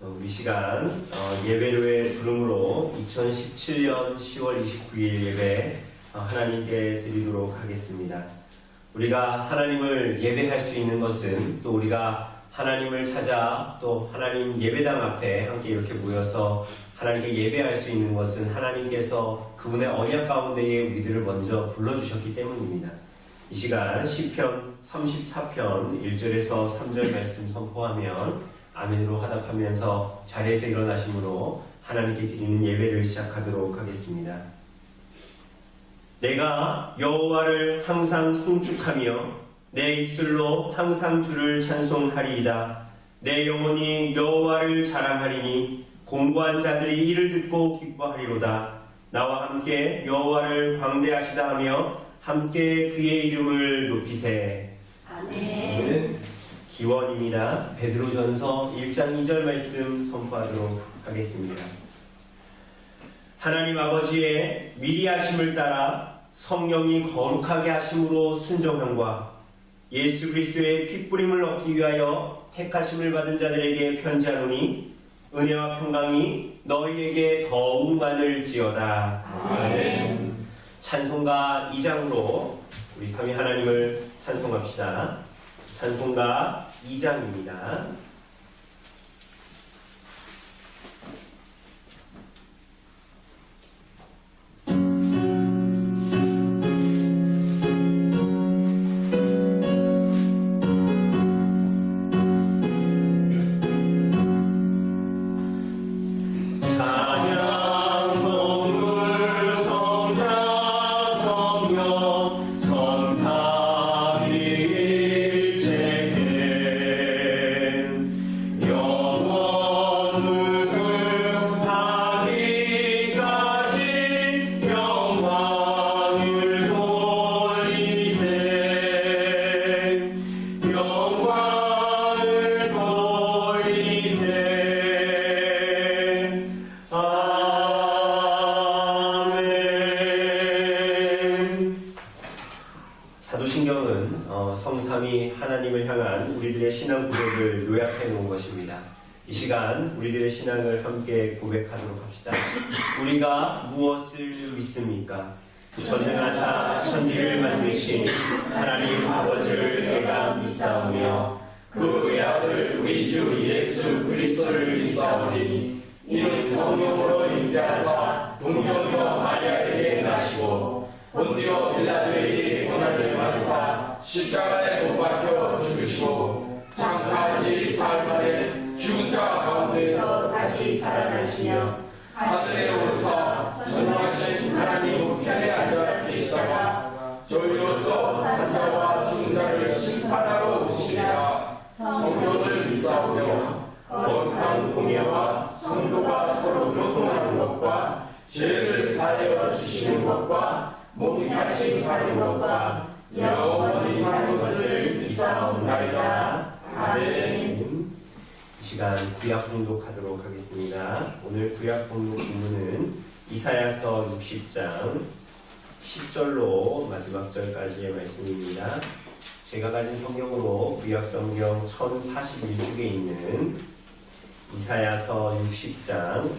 우리 시간 예배로의 부름으로 2017년 10월 29일 예배 하나님께 드리도록 하겠습니다. 우리가 하나님을 예배할 수 있는 것은 또 우리가 하나님을 찾아 또 하나님 예배당 앞에 함께 이렇게 모여서 하나님께 예배할 수 있는 것은 하나님께서 그분의 언약 가운데에 우리들을 먼저 불러주셨기 때문입니다. 이 시간 시편 34편 1절에서 3절 말씀 선포하면 아멘으로 화답하면서 자리에서 일어나심으로 하나님께 드리는 예배를 시작하도록 하겠습니다. 내가 여호와를 항상 송축하며 내 입술로 항상 주를 찬송하리이다. 내 영혼이 여호와를 자랑하리니 공고한 자들이 이를 듣고 기뻐하리로다. 나와 함께 여호와를 광대하시다 하며 함께 그의 이름을 높이세. 아멘. 기원입니다. 베드로전서 1장 2절 말씀 선포하도록 하겠습니다. 하나님 아버지의 미리 하심을 따라 성령이 거룩하게 하심으로 순종함과 예수 그리스도의 핏부림을 얻기 위하여 택하심을 받은 자들에게 편지하노니 은혜와 평강이 너희에게 더욱 많을지어다. 아멘. 찬송가 2장으로 우리 삼위 하나님을 찬송합시다. 찬송가 2장입니다. 성삼위 하나님을 향한 우리들의 신앙 고백을 요약해 놓은 것입니다. 이 시간 우리들의 신앙을 함께 고백하도록 합시다. 우리가 무엇을 믿습니까? 전능하사 천지를 만드신 하나님 아버지를 내가 믿사오며 그 외아들 우리 주 예수 그리스도를 믿사오니 이는 성령으로 잉태하사 동정녀 마리아에게 나시고 본디오 빌라도에게 고난을 받으사 십자가에 못 박혀 죽으시고 장사한 지 사흘 만에 죽은 자 가운데서 다시 살아나시며 하늘에 오르사 전능하신 하나님 우편에 앉아 계시다가 저희로서 산자와 죽은 자를 심판하러 오시리라. 성령을 믿사오며 거룩한 공예와 성도가 서로 교통하는 것과 죄를 사하여 주시는 것과 몸이 다시 사는 것과 영원히 사는 것을 믿사옵나이다. 아멘. 이 시간 구약 봉독하도록 하겠습니다. 오늘 구약 봉독 본문은 이사야서 60장 10절로 마지막 절까지의 말씀입니다. 제가 가진 성경으로 구약 성경 1041쪽에 있는 이사야서 60장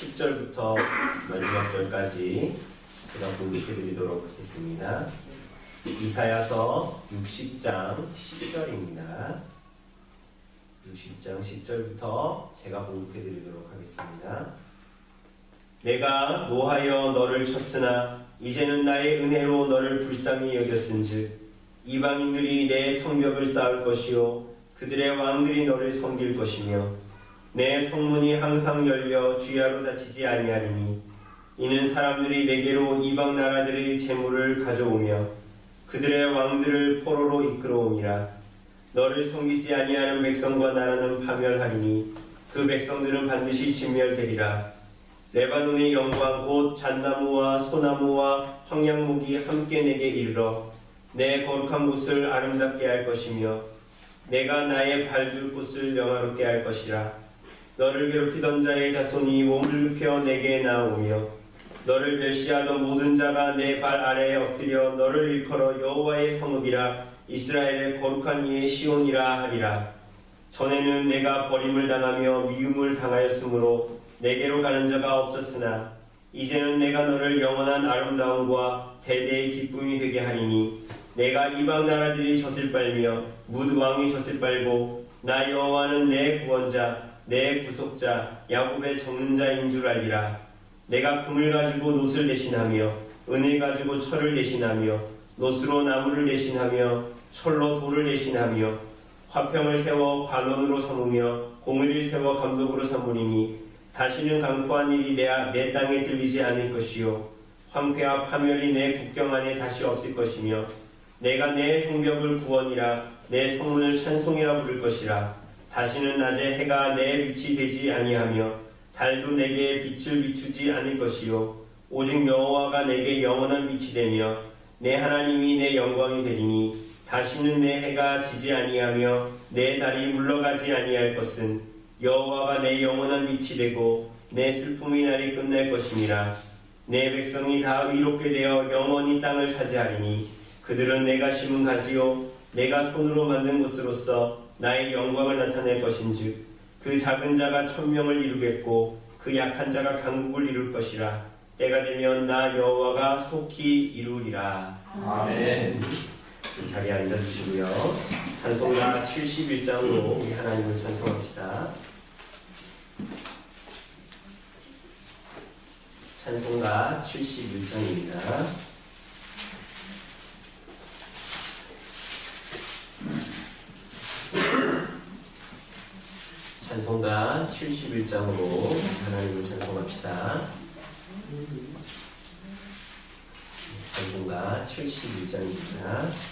10절부터 마지막 절까지 제가 봉독해 드리도록 하겠습니다. 이사야서 60장 10절입니다. 60장 10절부터 제가 봉독해 드리도록 하겠습니다. 내가 노하여 너를 쳤으나 이제는 나의 은혜로 너를 불쌍히 여겼은즉 이방인들이 내 성벽을 쌓을 것이요 그들의 왕들이 너를 섬길 것이며 내 성문이 항상 열려 주야로 닫히지 아니하리니 이는 사람들이 내게로 이방 나라들의 재물을 가져오며 그들의 왕들을 포로로 이끌어오니라. 너를 섬기지 아니하는 백성과 나라는 파멸하리니 그 백성들은 반드시 진멸되리라. 레바논의 영광 곧 잣나무와 소나무와 황양목이 함께 내게 이르러 내 거룩한 곳을 아름답게 할 것이며 내가 나의 발둘 곳을 영화롭게 할 것이라. 너를 괴롭히던 자의 자손이 몸을 눕혀 내게 나오며 너를 멸시하던 모든 자가 내 발 아래에 엎드려 너를 일컬어 여호와의 성읍이라 이스라엘의 거룩한 이의 시온이라 하리라. 전에는 내가 버림을 당하며 미움을 당하였으므로 내게로 가는 자가 없었으나 이제는 내가 너를 영원한 아름다움과 대대의 기쁨이 되게 하리니 내가 이방 나라들이 젖을 빨며 뭇 왕이 젖을 빨고 나 여호와는 내 구원자 내 구속자 야곱의 적는 자인 줄 알리라. 내가 금을 가지고 놋을 대신하며 은을 가지고 철을 대신하며 놋으로 나무를 대신하며 철로 돌을 대신하며 화평을 세워 관원으로 삼으며 공의를 세워 감독으로 삼으리니 다시는 강포한 일이 내 땅에 들리지 않을 것이요 황폐와 파멸이 내 국경 안에 다시 없을 것이며 내가 내 성벽을 구원이라 내 성문을 찬송이라 부를 것이라. 다시는 낮에 해가 내 빛이 되지 아니하며 달도 내게 빛을 비추지 않을 것이요 오직 여호와가 내게 영원한 빛이 되며 내 하나님이 내 영광이 되리니 다시는 내 해가 지지 아니하며 내 달이 물러가지 아니할 것은 여호와가 내 영원한 빛이 되고 내 슬픔의 날이 끝날 것이니라. 내 백성이 다 의롭게 되어 영원히 땅을 차지하리니 그들은 내가 심은 가지요 내가 손으로 만든 것으로서 나의 영광을 나타낼 것인즉 그 작은 자가 1000명을 이루겠고 그 약한 자가 강국을 이룰 것이라. 때가 되면 나 여호와가 속히 이루리라. 아멘. 자리에 앉아주시고요. 찬송가 71장으로 우리 하나님을 찬송합시다. 찬송가 71장입니다. 찬송가 71장으로 하나님을 찬송합시다. 찬송가 71장입니다.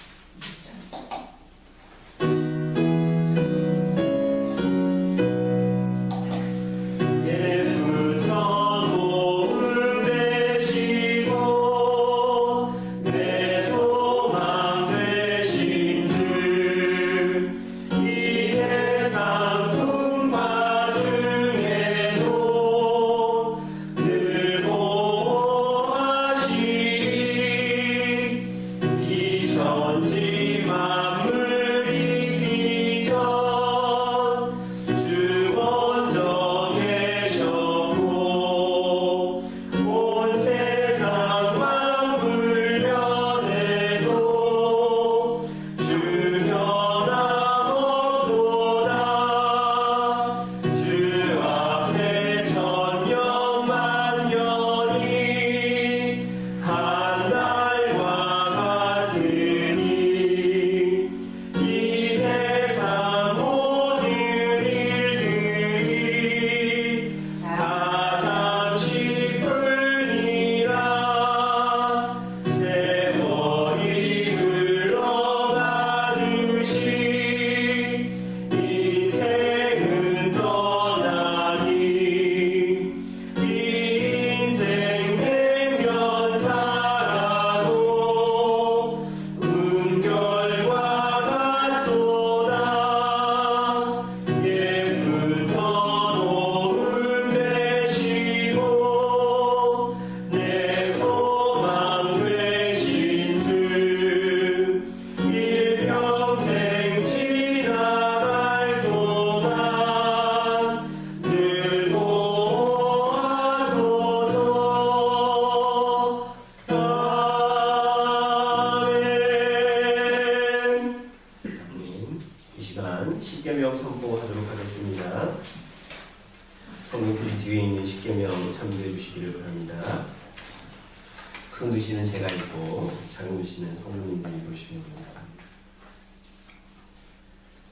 큰 글씨는 제가 읽고 작은 글씨는 성도님들이 보시면 되겠습니다.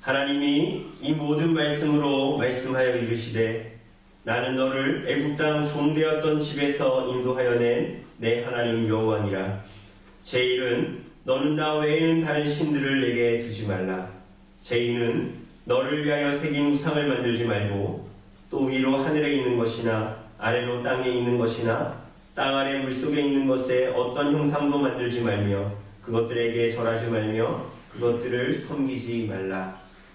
하나님이 이 모든 말씀으로 말씀하여 이르시되 나는 너를 애굽 땅 종되었던 집에서 인도하여 낸 내 하나님 여호와니라. 제1은 너는 나 외에는 다른 신들을 내게 두지 말라. 제2는 너를 위하여 새긴 우상을 만들지 말고 또 위로 하늘에 있는 것이나 아래로 땅에 있는 것이나 땅 아래 물속에 있는 것에 어떤 형상도 만들지 말며 그것들에게 절하지 말며 그것들을 섬기지 말라.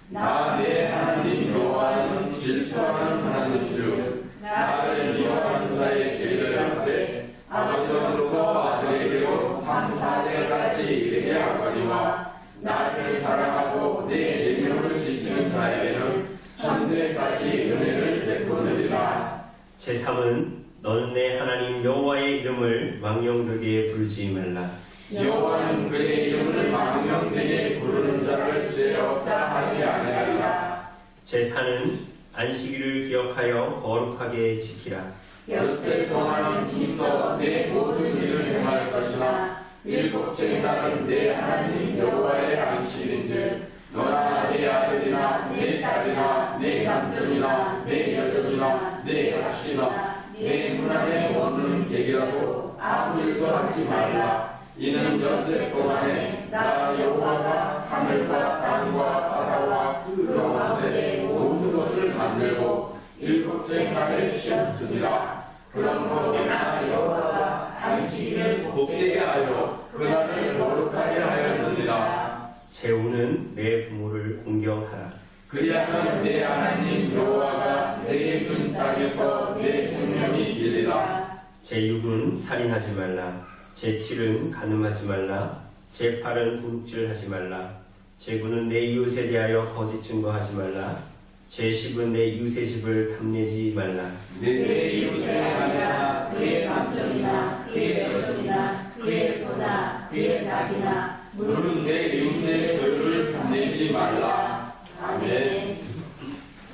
나 내 하나님 여호와는 질투하는 하나님 중 나를 미워하는 자의 죄를 갚되 아버지로부터 아들에게로 3, 4대까지 이르게 하거니와 나를 사랑하고 내 계명을 지키는 자에게는 천대까지 은혜를 베푸느니라. 제3은 너는 내 하나님 여호와의 이름을 망령되게 부르지 말라. 여호와는 그의 이름을 망령되게 부르는 자를 죄 없다 하지 아니하리라. 제4는 안식일을 기억하여 거룩하게 지키라. 엿새 동안은 힘써 내 모든 일을 행할 것이나 일곱째 날은 내 하나님 여호와의 안식일인즉 너나 내 아들이나 내 딸이나 내 남편이나 내 여종이나 내 학시나 내 문 안에 없는 객이라도 아무 일도 하지 말라. 이는 엿새 동안에 나 여호와가 하늘과 땅과 바다와 그 가운데 모든 것을 만들고 일곱째 날에 쉬었으니라. 그러므로 나 여호와가 안식일을 복되게 하여 그날을 거룩하게 하였느니라. 제5는 내 부모를 공경하라. 그리하면 내 하나님 여호와가 내게 준 땅에서 내 생명이 길리라. 제6은 살인하지 말라. 제7은 간음하지 말라. 제8은 도둑질하지 말라. 제9는 내 이웃에 대하여 거짓 증거하지 말라. 제10은 내 이웃의 집을 탐내지 말라. 내 이웃의 아내나 그의 남편이나 그의 여종이나 그의 소나 그의 낙이나 물은 내 이웃의 소유를 탐내지 말라. 아멘.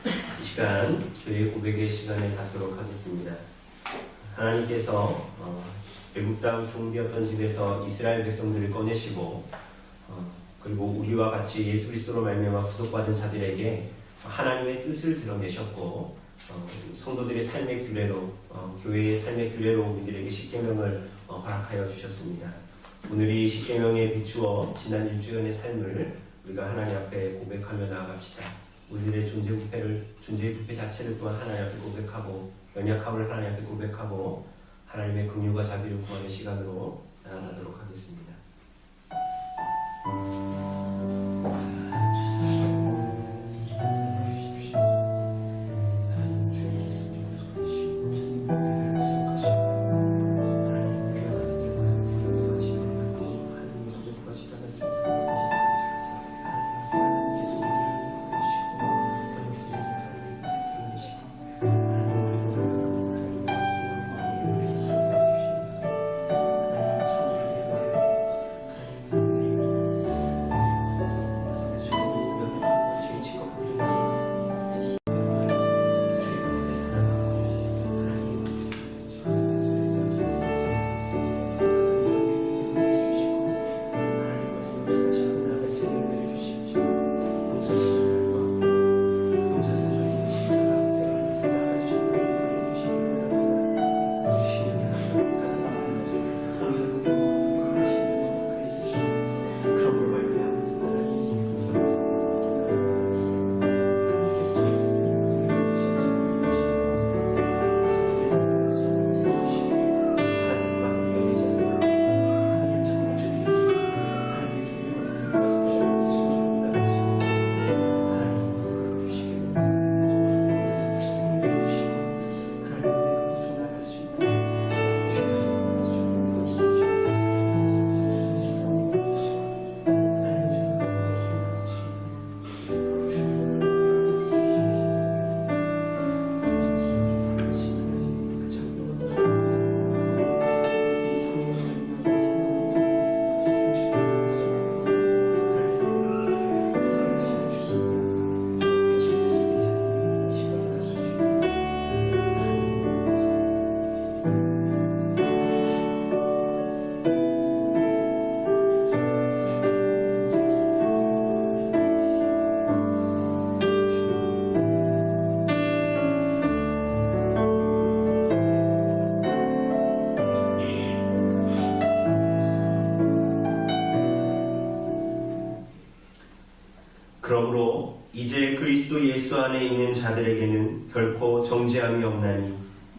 이 시간 주의 고백의 시간에 갖도록 하겠습니다. 하나님께서 애굽 땅 종되었던 집에서 이스라엘 백성들을 꺼내시고 그리고 우리와 같이 예수 그리스도로 말미암아 구속받은 자들에게 하나님의 뜻을 드러내셨고 성도들의 삶의 규례로 교회의 삶의 규례로 우리들에게 십계명을 허락하여 주셨습니다. 오늘 이 십계명에 비추어 지난 일주일의 삶을 우리가 하나님 앞에 고백하며 나아갑시다. 우리들의 존재의 부패 자체를 또한 하나님 앞에 고백하고 연약함을 하나님 앞에 고백하고 하나님의 긍휼과 자비를 구하는 시간으로 나아가도록 하겠습니다. 그러므로 이제 그리스도 예수 안에 있는 자들에게는 결코 정죄함이 없나니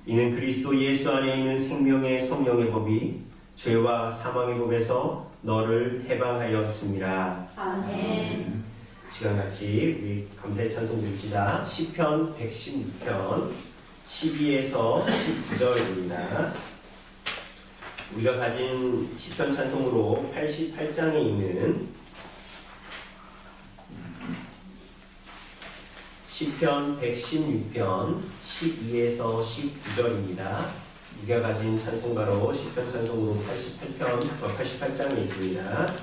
이는 그리스도 예수 안에 있는 생명의 성령의 법이 죄와 사망의 법에서 너를 해방하였습니다. 아멘. 시간 같이 우리 감사의 찬송 드립시다. 시편 116편 12에서 19절입니다. 우리가 가진 시편 찬송으로 88장에 있는 시편 116편 12에서 19절입니다. 우리가 가진 찬송가로 시편 찬송으로 88장에 있습니다.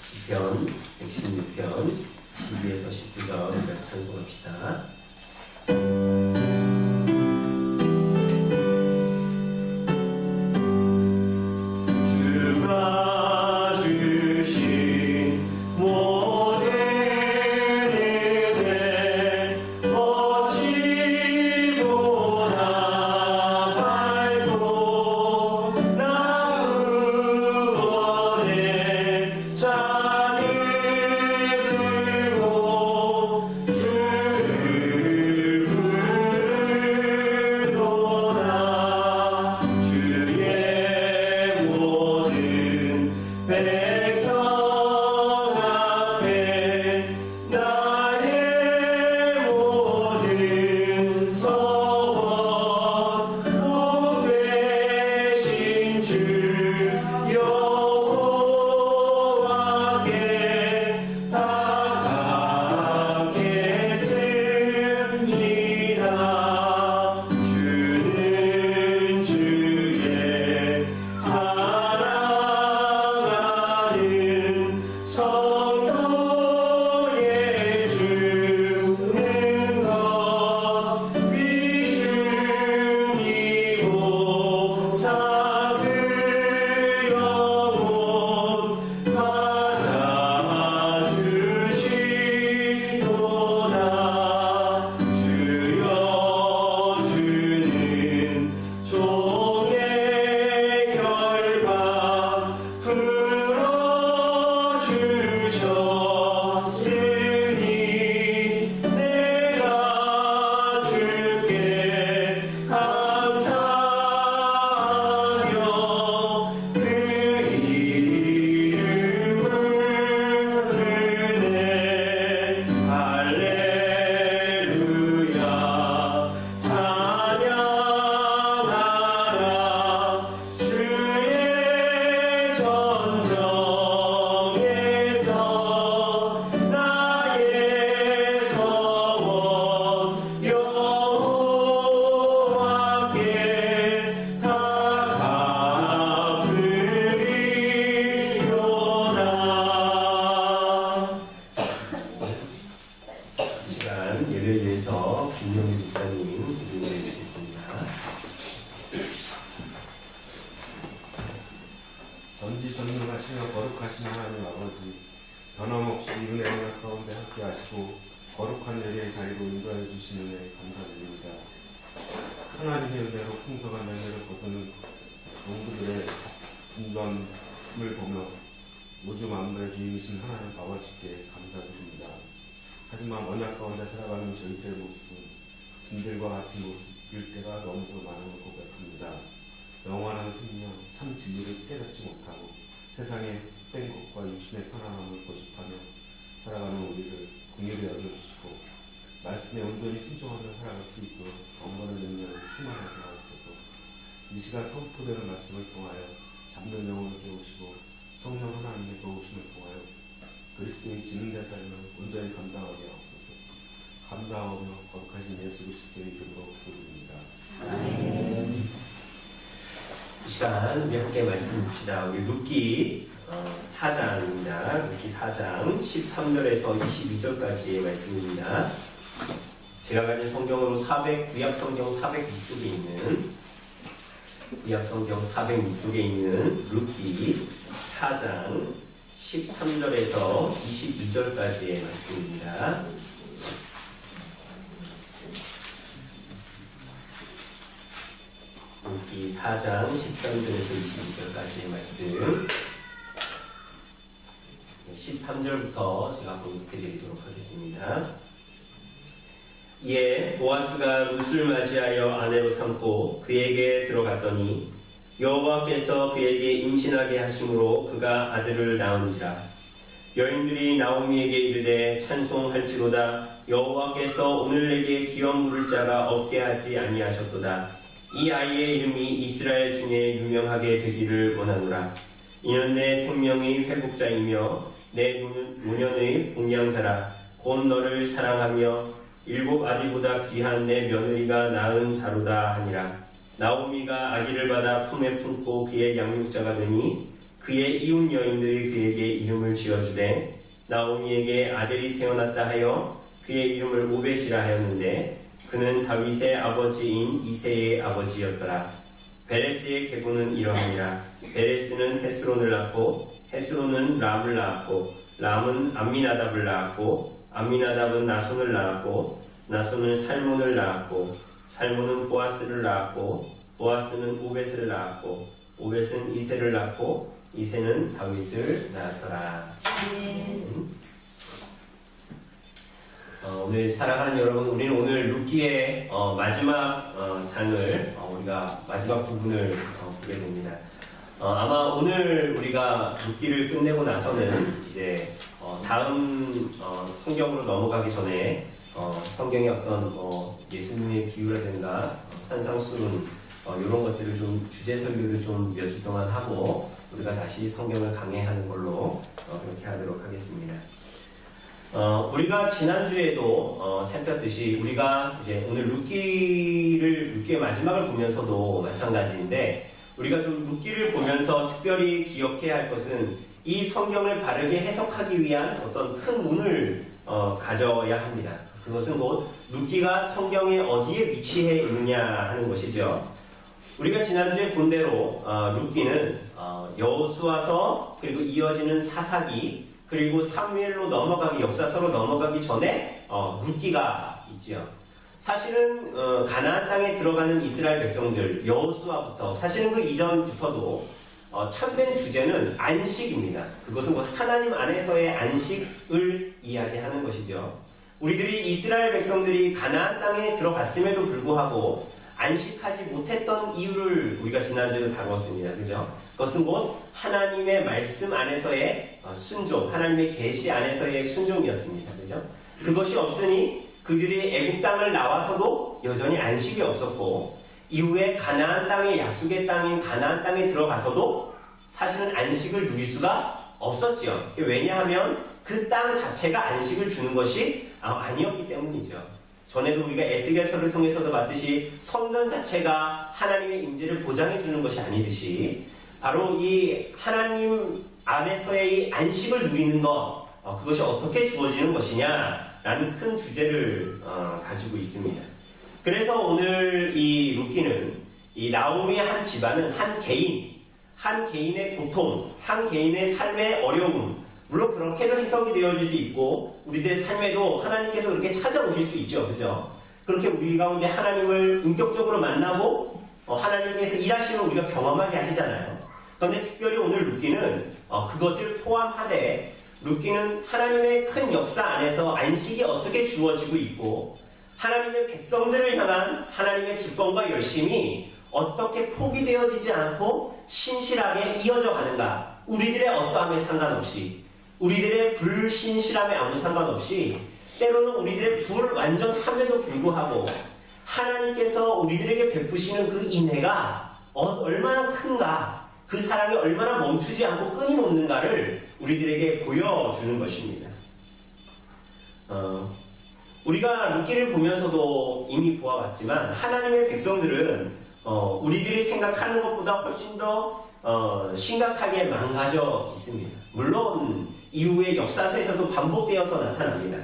시편 116편 12에서 19절 우리가 찬송합시다. 전지전능하시며 거룩하신 하나님 아버지, 변함없이 은혜 언약 가운데 함께 하시고 거룩한 예배의 자리로 인도해 주시는 은혜 감사드립니다. 하나님의 은혜로 풍성한 은혜를 거두는 농부들의 분전을 보며 우주 만물의 주인이신 하나님 아버지께 감사드립니다. 하지만 언약 가운데 살아가는 저희들의 모습은 분들과 같은 모습일 때가 너무도 많은 걸 고백합니다. 영원한 생명, 참 진리를 깨닫지 못하고 세상의 헛된 것과 육신의 편안함을 고집하며 살아가는 우리를 긍휼히 여겨주시고 말씀에 온전히 순종하며 살아갈 수 있도록 영원한 능력을 충만하게 하옵소서. 이 시간 선포되는 말씀을 통하여 잡는 영혼을 깨우시고 성령 하나님의 도우심을 통하여 그리스도의 진능된 삶을 온전히 감당하게 하옵소서. 감당하며 거룩하신 예수 그리스도의 이름으로 기도드립니다. 아멘. 이 시간 우리 함께 말씀 봅시다. 우리 룻기 4장입니다. 룻기 4장 13절에서 22절까지의 말씀입니다. 제가 가진 성경으로 구약 성경 406쪽에 있는 룻기 4장 13절에서 22절까지의 말씀입니다. 룻기 4장 13절에서 22절까지의 말씀 13절부터 제가 보여드리도록 하겠습니다. 이에 보아스가 룻을 맞이하여 아내로 삼고 그에게 들어갔더니 여호와께서 그에게 임신하게 하심으로 그가 아들을 낳은지라. 여인들이 나오미에게 이르되 찬송할지로다. 여호와께서 오늘 내게 기업 물을 자가 없게 하지 아니하셨도다. 이 아이의 이름이 이스라엘 중에 유명하게 되기를 원하노라. 이는 내 생명의 회복자이며 내 노년의 봉양자라. 곧 너를 사랑하며 7 아들보다 귀한 내 며느리가 낳은 자로다 하니라. 나오미가 아기를 받아 품에 품고 그의 양육자가 되니 그의 이웃 여인들이 그에게 이름을 지어주되 나오미에게 아들이 태어났다 하여 그의 이름을 오벳이라 하였는데 그는 다윗의 아버지인 이새의 아버지였더라. 베레스의 계보는 이러하니라. 베레스는 헤스론을 낳고 헤스론은 람을 낳았고 람은 암미나답을 낳았고 암미나답은 나손을 낳았고 나손은 살몬을 낳았고 살몬은 보아스를 낳았고 보아스는 오벳을 낳았고 오벳은 이새를 낳고 이새는 다윗을 낳았더라. 오늘 사랑하는 여러분, 우리는 오늘 룻기의 마지막 장을 우리가 마지막 부분을 보게 됩니다. 아마 오늘 우리가 룻기를 끝내고 나서는 이제 다음 성경으로 넘어가기 전에 성경의 어떤 예수님의 비유라든가 산상수훈 이런 것들을 좀 주제 설교를 좀 몇 주 동안 하고 우리가 다시 성경을 강해하는 걸로 그렇게 하도록 하겠습니다. 우리가 지난주에도 살폈듯이 우리가 이제 오늘 룻기의 마지막을 보면서도 마찬가지인데 우리가 좀 룻기를 보면서 특별히 기억해야 할 것은 이 성경을 바르게 해석하기 위한 어떤 큰 문을 가져야 합니다. 그것은 곧 룻기가 성경에 어디에 위치해 있느냐 하는 것이죠. 우리가 지난주에 본 대로 룻기는 여호수아서 그리고 이어지는 사사기 그리고 사무엘로 넘어가기 역사서로 넘어가기 전에 룻기가 있지요. 사실은 가나안 땅에 들어가는 이스라엘 백성들 여호수아부터 사실은 그 이전부터도 참된 주제는 안식입니다. 그것은 곧 하나님 안에서의 안식을 이야기하는 것이죠. 우리들이 이스라엘 백성들이 가나안 땅에 들어갔음에도 불구하고 안식하지 못했던 이유를 우리가 지난주에도 다루었습니다. 그죠? 그것은 곧 하나님의 말씀 안에서의 순종, 하나님의 계시 안에서의 순종이었습니다. 그죠? 그것이 없으니 그들이 애국 땅을 나와서도 여전히 안식이 없었고 이후에 가나안 땅의 약속의 땅인 가나안 땅에 들어가서도 사실은 안식을 누릴 수가 없었지요. 왜냐하면 그 땅 자체가 안식을 주는 것이 아니었기 때문이죠. 전에도 우리가 에스겔서를 통해서도 봤듯이 성전 자체가 하나님의 임재를 보장해 주는 것이 아니듯이 바로 이 하나님 안에서의 이 안식을 누리는 것 그것이 어떻게 주어지는 것이냐라는 큰 주제를 가지고 있습니다. 그래서 오늘 이 룻기는 이 나오미의 한 집안은 한 개인의 고통, 한 개인의 삶의 어려움 물론 그렇게도 해석이 되어질 수 있고 우리들의 삶에도 하나님께서 그렇게 찾아오실 수 있죠. 그죠? 그렇게 우리 가운데 하나님을 인격적으로 만나고 하나님께서 일하시는 우리가 경험하게 하시잖아요. 그런데 특별히 오늘 룻기는 그것을 포함하되 룻기는 하나님의 큰 역사 안에서 안식이 어떻게 주어지고 있고 하나님의 백성들을 향한 하나님의 주권과 열심이 어떻게 포기되어지지 않고 신실하게 이어져 가는가 우리들의 어떠함에 상관없이 우리들의 불신실함에 아무 상관없이 때로는 우리들의 불완전함에도 불구하고 하나님께서 우리들에게 베푸시는 그 인애가 얼마나 큰가 그 사랑이 얼마나 멈추지 않고 끊임없는가를 우리들에게 보여주는 것입니다. 우리가 룻기를 보면서도 이미 보아봤지만 하나님의 백성들은 우리들이 생각하는 것보다 훨씬 더 심각하게 망가져 있습니다. 물론 이후의 역사서에서도 반복되어서 나타납니다.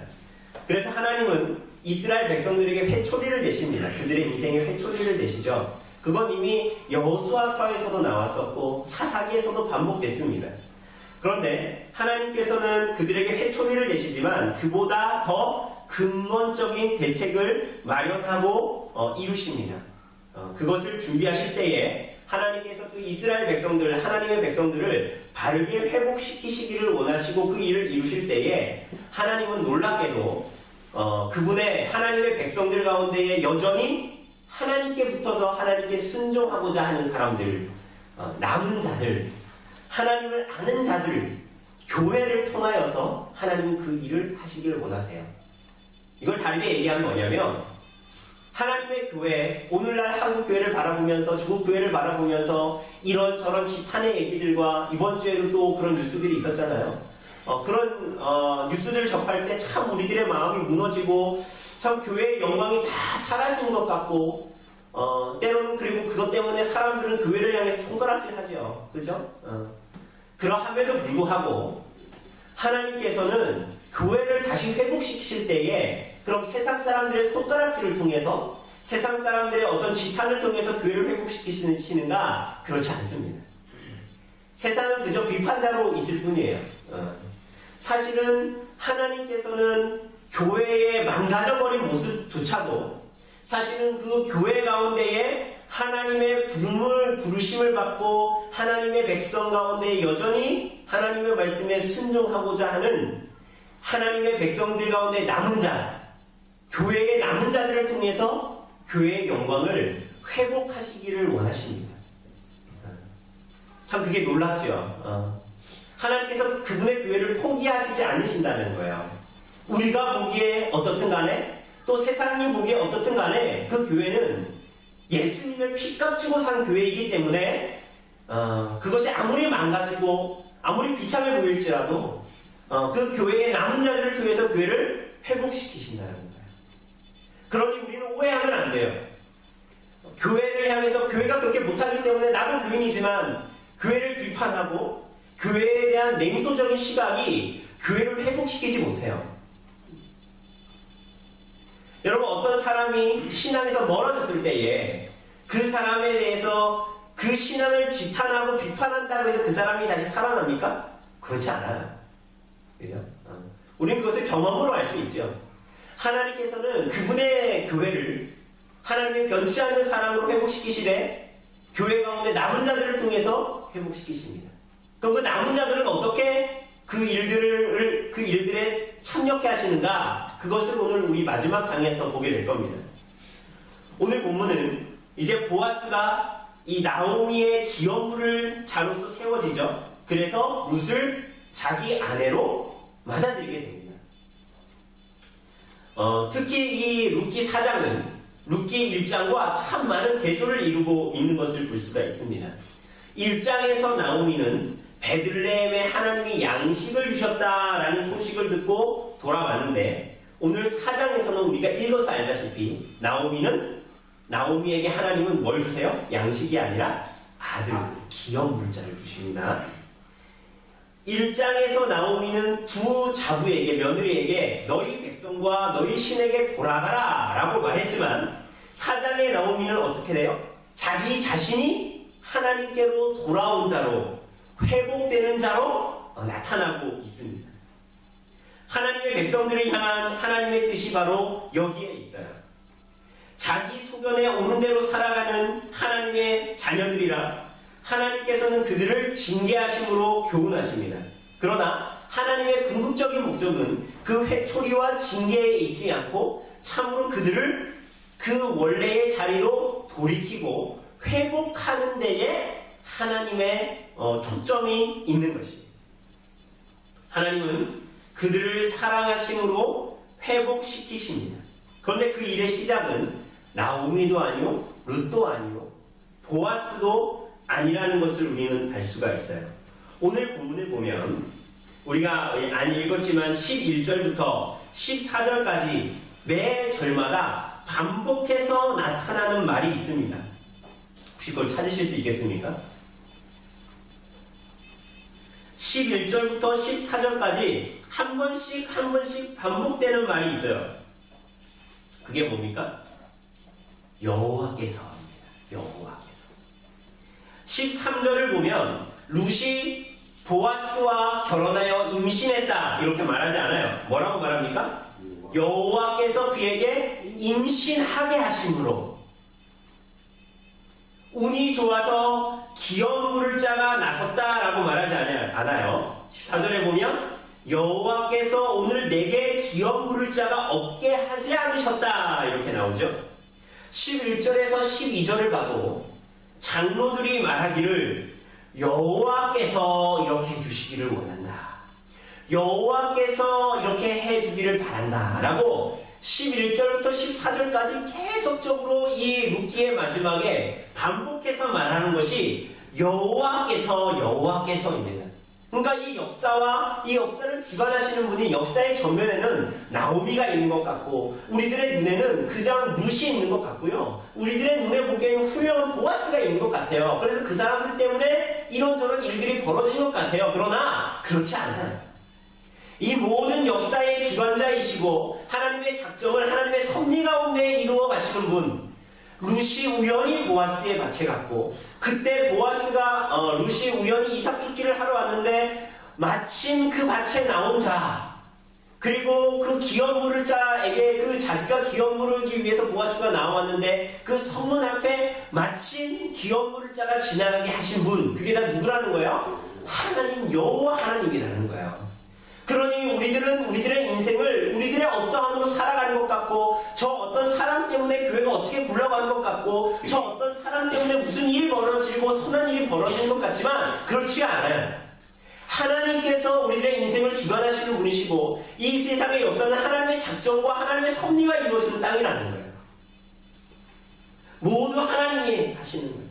그래서 하나님은 이스라엘 백성들에게 회초리를 내십니다. 그들의 인생에 회초리를 내시죠. 그건 이미 여호수아서에서도 나왔었고 사사기에서도 반복됐습니다. 그런데 하나님께서는 그들에게 회초리를 내시지만 그보다 더 근본적인 대책을 마련하고 이루십니다. 그것을 준비하실 때에 하나님께서 그 이스라엘 백성들, 하나님의 백성들을 바르게 회복시키시기를 원하시고 그 일을 이루실 때에 하나님은 놀랍게도 그분의 하나님의 백성들 가운데에 여전히 하나님께 붙어서 하나님께 순종하고자 하는 사람들, 남은 자들, 하나님을 아는 자들, 교회를 통하여서 하나님은 그 일을 하시기를 원하세요. 이걸 다르게 얘기하면 뭐냐면 하나님의 교회, 오늘날 한국 교회를 바라보면서 중국 교회를 바라보면서 이런저런 지탄의 얘기들과 이번 주에도 또 그런 뉴스들이 있었잖아요. 그런 뉴스들을 접할 때 참 우리들의 마음이 무너지고 참 교회의 영광이 다 사라지는 것 같고 때로는 그리고 그것 때문에 사람들은 교회를 향해서 손가락질하죠. 그죠? 그러함에도 불구하고 하나님께서는 교회를 다시 회복시키실 때에 그럼 세상 사람들의 손가락질을 통해서 세상 사람들의 어떤 지탄을 통해서 교회를 회복시키시는가? 그렇지 않습니다. 세상은 그저 비판자로 있을 뿐이에요. 사실은 하나님께서는 교회의 망가져버린 모습조차도 사실은 그 교회 가운데에 하나님의 부르심을 받고 하나님의 백성 가운데 여전히 하나님의 말씀에 순종하고자 하는 하나님의 백성들 가운데 남은 자, 교회의 남은 자들을 통해서 교회의 영광을 회복하시기를 원하십니다. 참 그게 놀랍죠. 하나님께서 그분의 교회를 포기하시지 않으신다는 거예요. 우리가 보기에 어떻든 간에 또 세상이 보기에 어떻든 간에 그 교회는 예수님의 피값 주고 산 교회이기 때문에 그것이 아무리 망가지고 아무리 비참해 보일지라도 그 교회의 남은 자들을 통해서 교회를 회복시키신다는 거예요. 그러니 우리는 오해하면 안 돼요. 교회를 향해서 교회가 그렇게 못하기 때문에 나도 교인이지만 교회를 비판하고 교회에 대한 냉소적인 시각이 교회를 회복시키지 못해요. 여러분 어떤 사람이 신앙에서 멀어졌을 때에 그 사람에 대해서 그 신앙을 지탄하고 비판한다고 해서 그 사람이 다시 살아납니까? 그렇지 않아요. 그죠? 우리는 그것을 경험으로 알 수 있죠. 하나님께서는 그분의 교회를 하나님의 변치 않는 사랑으로 회복시키시되 교회 가운데 남은 자들을 통해서 회복시키십니다. 그럼 그 남은 자들은 어떻게 그 일들에 참여케 하시는가? 그것을 오늘 우리 마지막 장에서 보게 될 겁니다. 오늘 본문은 이제 보아스가 이 나오미의 기업물을 자로서 세워지죠. 그래서 룻을 자기 아내로 맞아들이게 됩니다. 특히 이 룻기 4장은 룻기 1장과 참 많은 대조를 이루고 있는 것을 볼 수가 있습니다. 1장에서 나오미는 베들레헴에 하나님이 양식을 주셨다라는 소식을 듣고 돌아왔는데 오늘 4장에서는 우리가 읽어서 알다시피 나오미에게 하나님은 뭘 주세요? 양식이 아니라 아들, 기업물자를 주십니다. 1장에서 나오미는 두 자부에게, 며느리에게 너희 백성과 너희 신에게 돌아가라 라고 말했지만 4장의 나오미는 어떻게 돼요? 자기 자신이 하나님께로 돌아온 자로 회복되는 자로 나타나고 있습니다. 하나님의 백성들을 향한 하나님의 뜻이 바로 여기에 있어요. 자기 소견에 옳은 대로 살아가는 하나님의 자녀들이라 하나님께서는 그들을 징계하심으로 교훈하십니다. 그러나 하나님의 궁극적인 목적은 그 회초리와 징계에 있지 않고 참으로 그들을 그 원래의 자리로 돌이키고 회복하는 데에 하나님의 초점이 있는 것입니다. 하나님은 그들을 사랑하심으로 회복시키십니다. 그런데 그 일의 시작은 나오미도 아니요, 룻도 아니요, 보아스도 아니라는 것을 우리는 알 수가 있어요. 오늘 본문을 보면 우리가 안 읽었지만 11절부터 14절까지 매 절마다 반복해서 나타나는 말이 있습니다. 혹시 그걸 찾으실 수 있겠습니까? 11절부터 14절까지 한 번씩 반복되는 말이 있어요. 그게 뭡니까? 여호와께서입니다. 여호와께서. 13절을 보면 룻이 보아스와 결혼하여 임신했다 이렇게 말하지 않아요. 뭐라고 말합니까? 여호와께서 그에게 임신하게 하심으로 운이 좋아서 기업 물을 자가 나섰다라고 말하지 않아요. 14절에 보면 여호와께서 오늘 내게 기업 물을 자가 없게 하지 않으셨다 이렇게 나오죠. 11절에서 12절을 봐도 장로들이 말하기를 여호와께서 이렇게 해주시기를 원한다. 여호와께서 이렇게 해주기를 바란다 라고 11절부터 14절까지 계속적으로 이 룻기의 마지막에 반복해서 말하는 것이 여호와께서입니다. 그러니까 이 역사를 주관하시는 분이 역사의 전면에는 나오미가 있는 것 같고, 우리들의 눈에는 그냥 룻이 있는 것 같고요. 우리들의 눈에 보기에는 훌륭한 보아스가 있는 것 같아요. 그래서 그 사람들 때문에 이런저런 일들이 벌어진 것 같아요. 그러나 그렇지 않아요. 이 모든 역사의 주관자이시고 하나님의 작정을 하나님의 섭리 가운데 이루어 가시는 분, 룻이 우연히 보아스의 밭에 갔고, 그때 보아스가 룻이 우연히 이삭 죽기를 하러 왔는데 마침 그 밭에 나온 자, 그리고 그 기업 물을 자에게 그 자기가 기업 물기 위해서 보아스가 나왔는데 그 성문 앞에 마침 기업 물을 자가 지나가게 하신 분, 그게 다 누구라는 거예요? 하나님, 여호와 하나님이라는 거예요. 그러니 우리들은 우리들의 인생을 우리들의 어떠함으로 살아가는 것 같고, 저 어떤 사람 때문에 교회가 어떻게 굴러가는 것 같고, 저 어떤 사람 때문에 무슨 일이 벌어지고 선한 일이 벌어지는 것 같지만 그렇지가 않아요. 하나님께서 우리들의 인생을 주관하시는 분이시고, 이 세상의 역사는 하나님의 작정과 하나님의 섭리가 이루어지는 땅이라는 거예요. 모두 하나님이 하시는 거예요.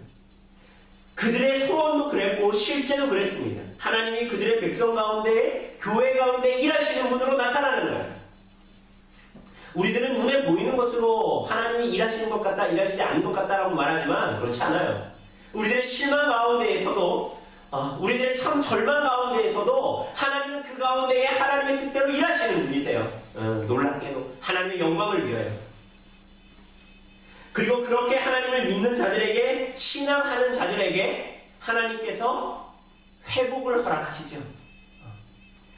그들의 소원도 그랬고 실제도 그랬습니다. 하나님이 그들의 백성 가운데, 교회 가운데 일하시는 분으로 나타나는 거예요. 우리들은 눈에 보이는 것으로 하나님이 일하시는 것 같다, 일하시지 않는 것 같다라고 말하지만 그렇지 않아요. 우리들의 실망 가운데에서도, 우리들의 참 절망 가운데에서도 하나님은 그 가운데에 하나님의 뜻대로 일하시는 분이세요. 놀랍게도 하나님의 영광을 위하여서. 그리고 그렇게 하나님을 믿는 자들에게, 신앙하는 자들에게 하나님께서 회복을 허락하시죠.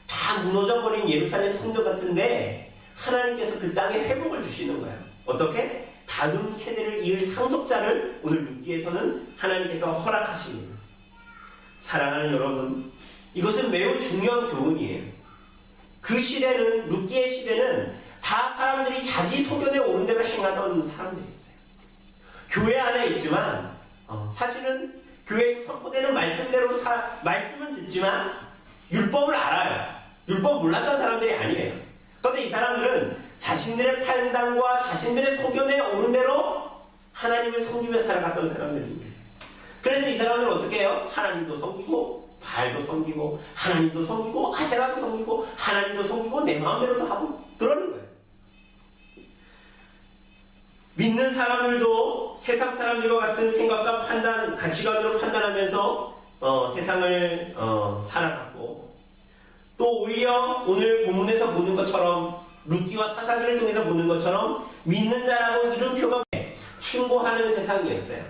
다 무너져버린 예루살렘 성전 같은데 하나님께서 그 땅에 회복을 주시는 거예요. 어떻게? 다음 세대를 이을 상속자를 오늘 룻기에서는 하나님께서 허락하십니다. 사랑하는 여러분, 이것은 매우 중요한 교훈이에요. 그 시대는, 룻기의 시대는 다 사람들이 자기 소견에 오른 대로 행하던 사람들이었어요. 교회 안에 있지만 사실은 교회에서 선포되는 말씀대로 말씀은 듣지만 율법을 알아요. 율법 몰랐던 사람들이 아니에요. 그런데 이 사람들은 자신들의 판단과 자신들의 소견에 오른 대로 하나님을 섬기며 살아갔던 사람들입니다. 그래서 이 사람들은 어떻게 해요? 하나님도 섬기고 바알도 섬기고 하나님도 섬기고 아세라도 섬기고 하나님도 섬기고 내 마음대로도 하고 그러는 거예요. 믿는 사람들도 세상 사람들과 같은 생각과 판단, 가치관으로 판단하면서 세상을 살아갔고, 또 오히려 오늘 본문에서 보는 것처럼, 룻기와 사사기를 통해서 보는 것처럼 믿는 자라고 이름표가 충고하는 세상이었어요.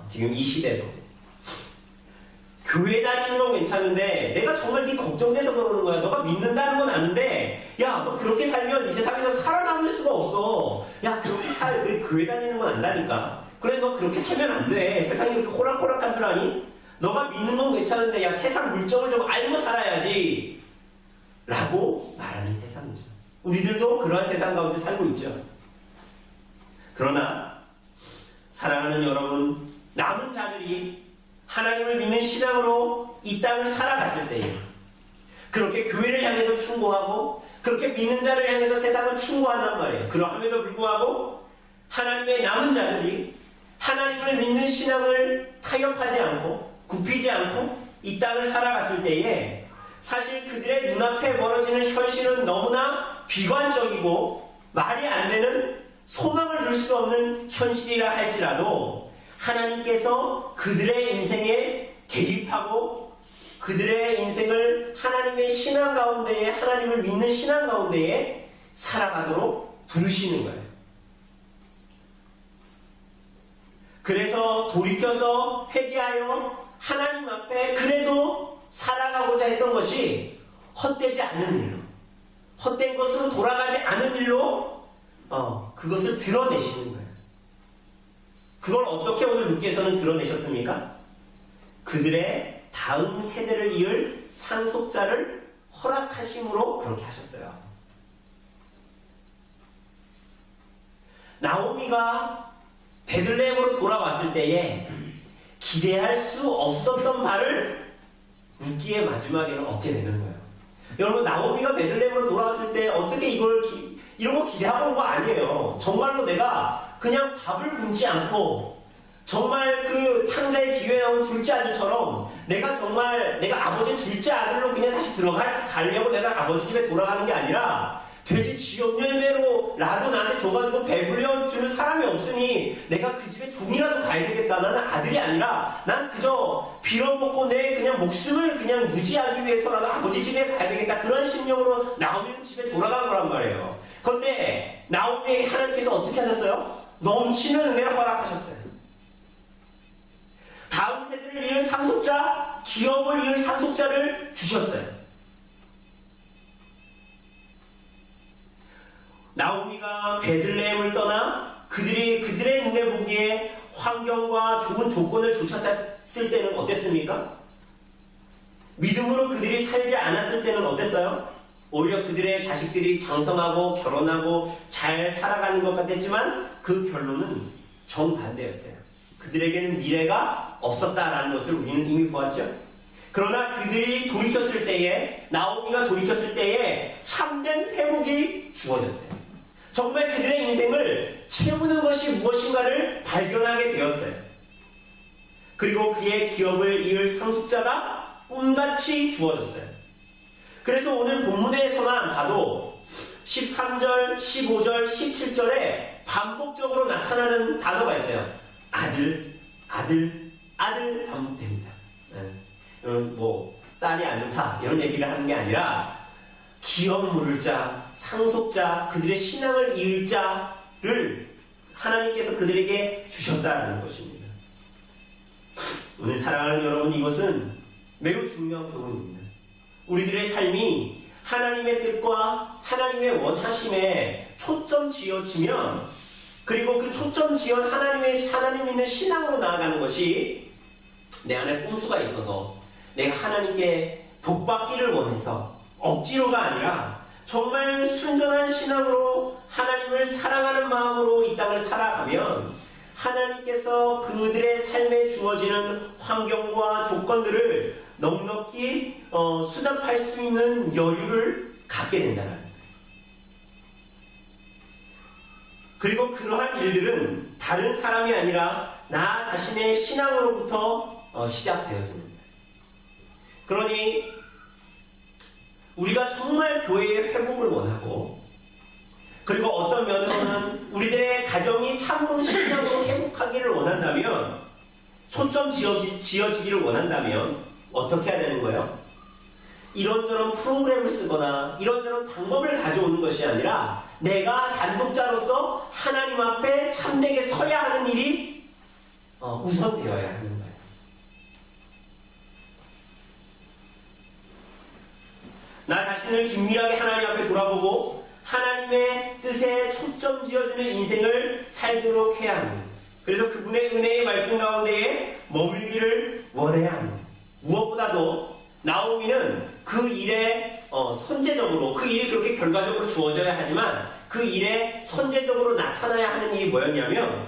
지금 이 시대도. 교회 다니는 건 괜찮은데 내가 정말 네 걱정돼서 그러는 거야. 너가 믿는다는 건 아는데 야, 너 그렇게 살면 이 세상에서 살아남을 수가 없어. 야, 그렇게 왜 교회 다니는 건 안다니까. 그래, 너 그렇게 살면 안 돼. 세상이 그렇게 호락호락한 줄 아니? 너가 믿는 건 괜찮은데 야, 세상 물정을 좀 알고 살아야지 라고 말하는 세상이죠. 우리들도 그러한 세상 가운데 살고 있죠. 그러나 사랑하는 여러분, 남은 자들이 하나님을 믿는 신앙으로 이 땅을 살아갔을 때에 그렇게 교회를 향해서 충고하고 그렇게 믿는 자를 향해서 세상을 충고한단 말이에요. 그러함에도 불구하고 하나님의 남은 자들이 하나님을 믿는 신앙을 타협하지 않고 굽히지 않고 이 땅을 살아갔을 때에 사실 그들의 눈앞에 벌어지는 현실은 너무나 비관적이고 말이 안 되는 소망을 줄 수 없는 현실이라 할지라도 하나님께서 그들의 인생에 개입하고 그들의 인생을 하나님의 신앙 가운데에, 하나님을 믿는 신앙 가운데에 살아가도록 부르시는 거예요. 그래서 돌이켜서 회개하여 하나님 앞에 그래도 살아가고자 했던 것이 헛되지 않은 일로, 헛된 것으로 돌아가지 않은 일로 그것을 드러내시는 거예요. 그걸 어떻게 오늘 룻기에서는 드러내셨습니까? 그들의 다음 세대를 이을 상속자를 허락하심으로 그렇게 하셨어요. 나오미가 베들레헴으로 돌아왔을 때에 기대할 수 없었던 바를 룻기의 마지막에는 얻게 되는 거예요. 여러분, 나오미가 베들레헴으로 돌아왔을 때 어떻게 이걸 이런 거 기대하고 온 거 아니에요. 정말로 내가 그냥 밥을 굶지 않고 정말 그 탕자에 비유해 나온 둘째 아들처럼 내가 정말 내가 아버지 둘째 아들로 그냥 다시 가려고 내가 아버지 집에 돌아가는 게 아니라 돼지 쥐염 열매로 라도 나한테 줘가지고 배불려줄 사람이 없으니 내가 그 집에 종이라도 가야 되겠다. 나는 아들이 아니라 난 그저 빌어먹고 내 그냥 목숨을 그냥 유지하기 위해서라도 아버지 집에 가야 되겠다. 그런 심령으로 나오미 집에 돌아간 거란 말이에요. 그런데 나오미에게 하나님께서 어떻게 하셨어요? 넘치는 은혜를 허락하셨어요. 다음 세대를 이을 상속자, 기업을 이을 상속자를 주셨어요. 나오미가 베들레헴을 떠나 그들의 눈에 보기에 환경과 좋은 조건을 쫓았을 때는 어땠습니까? 믿음으로 그들이 살지 않았을 때는 어땠어요? 오히려 그들의 자식들이 장성하고 결혼하고 잘 살아가는 것 같았지만 그 결론은 정반대였어요. 그들에게는 미래가 없었다라는 것을 우리는 이미 보았죠. 그러나 그들이 돌이켰을 때에, 나오미가 돌이켰을 때에 참된 회복이 주어졌어요. 정말 그들의 인생을 채우는 것이 무엇인가를 발견하게 되었어요. 그리고 그의 기업을 이을 상속자가 꿈같이 주어졌어요. 그래서 오늘 본문에서만 봐도 13절, 15절, 17절에 반복적으로 나타나는 단어가 있어요. 아들, 아들, 아들 반복됩니다. 뭐 딸이 안 좋다 이런 얘기를 하는 게 아니라 기업 물을 자, 상속자, 그들의 신앙을 이을 자를 하나님께서 그들에게 주셨다라는 것입니다. 오늘 사랑하는 여러분, 이것은 매우 중요한 부분입니다. 우리들의 삶이 하나님의 뜻과 하나님의 원하심에 초점 지어지면, 그리고 그 초점 지어 하나님 있는 신앙으로 나아가는 것이 내 안에 꼼수가 있어서 내가 하나님께 복받기를 원해서 억지로가 아니라 정말 순전한 신앙으로 하나님을 사랑하는 마음으로 이 땅을 살아가면 하나님께서 그들의 삶에 주어지는 환경과 조건들을 넉넉히 수답할 수 있는 여유를 갖게 된다는 거예요. 그리고 그러한 일들은 다른 사람이 아니라 나 자신의 신앙으로부터 시작되어집니다. 그러니 우리가 정말 교회의 회복을 원하고, 그리고 어떤 면으로는 우리들의 가정이 참으로 신앙으로 회복하기를 원한다면, 초점 지어지기를 원한다면 어떻게 해야 되는 거예요? 이런저런 프로그램을 쓰거나 이런저런 방법을 가져오는 것이 아니라 내가 단독자로서 하나님 앞에 참되게 서야 하는 일이 우선되어야 하는 거예요. 나 자신을 긴밀하게 하나님 앞에 돌아보고 하나님의 뜻에 초점 지어지는 인생을 살도록 해야 합니다. 그래서 그분의 은혜의 말씀 가운데에 머물기를 원해야 합니다. 무엇보다도 나오미는 그 일에 선제적으로, 그 일이 그렇게 결과적으로 주어져야 하지만 그 일에 선제적으로 나타나야 하는 일이 뭐였냐면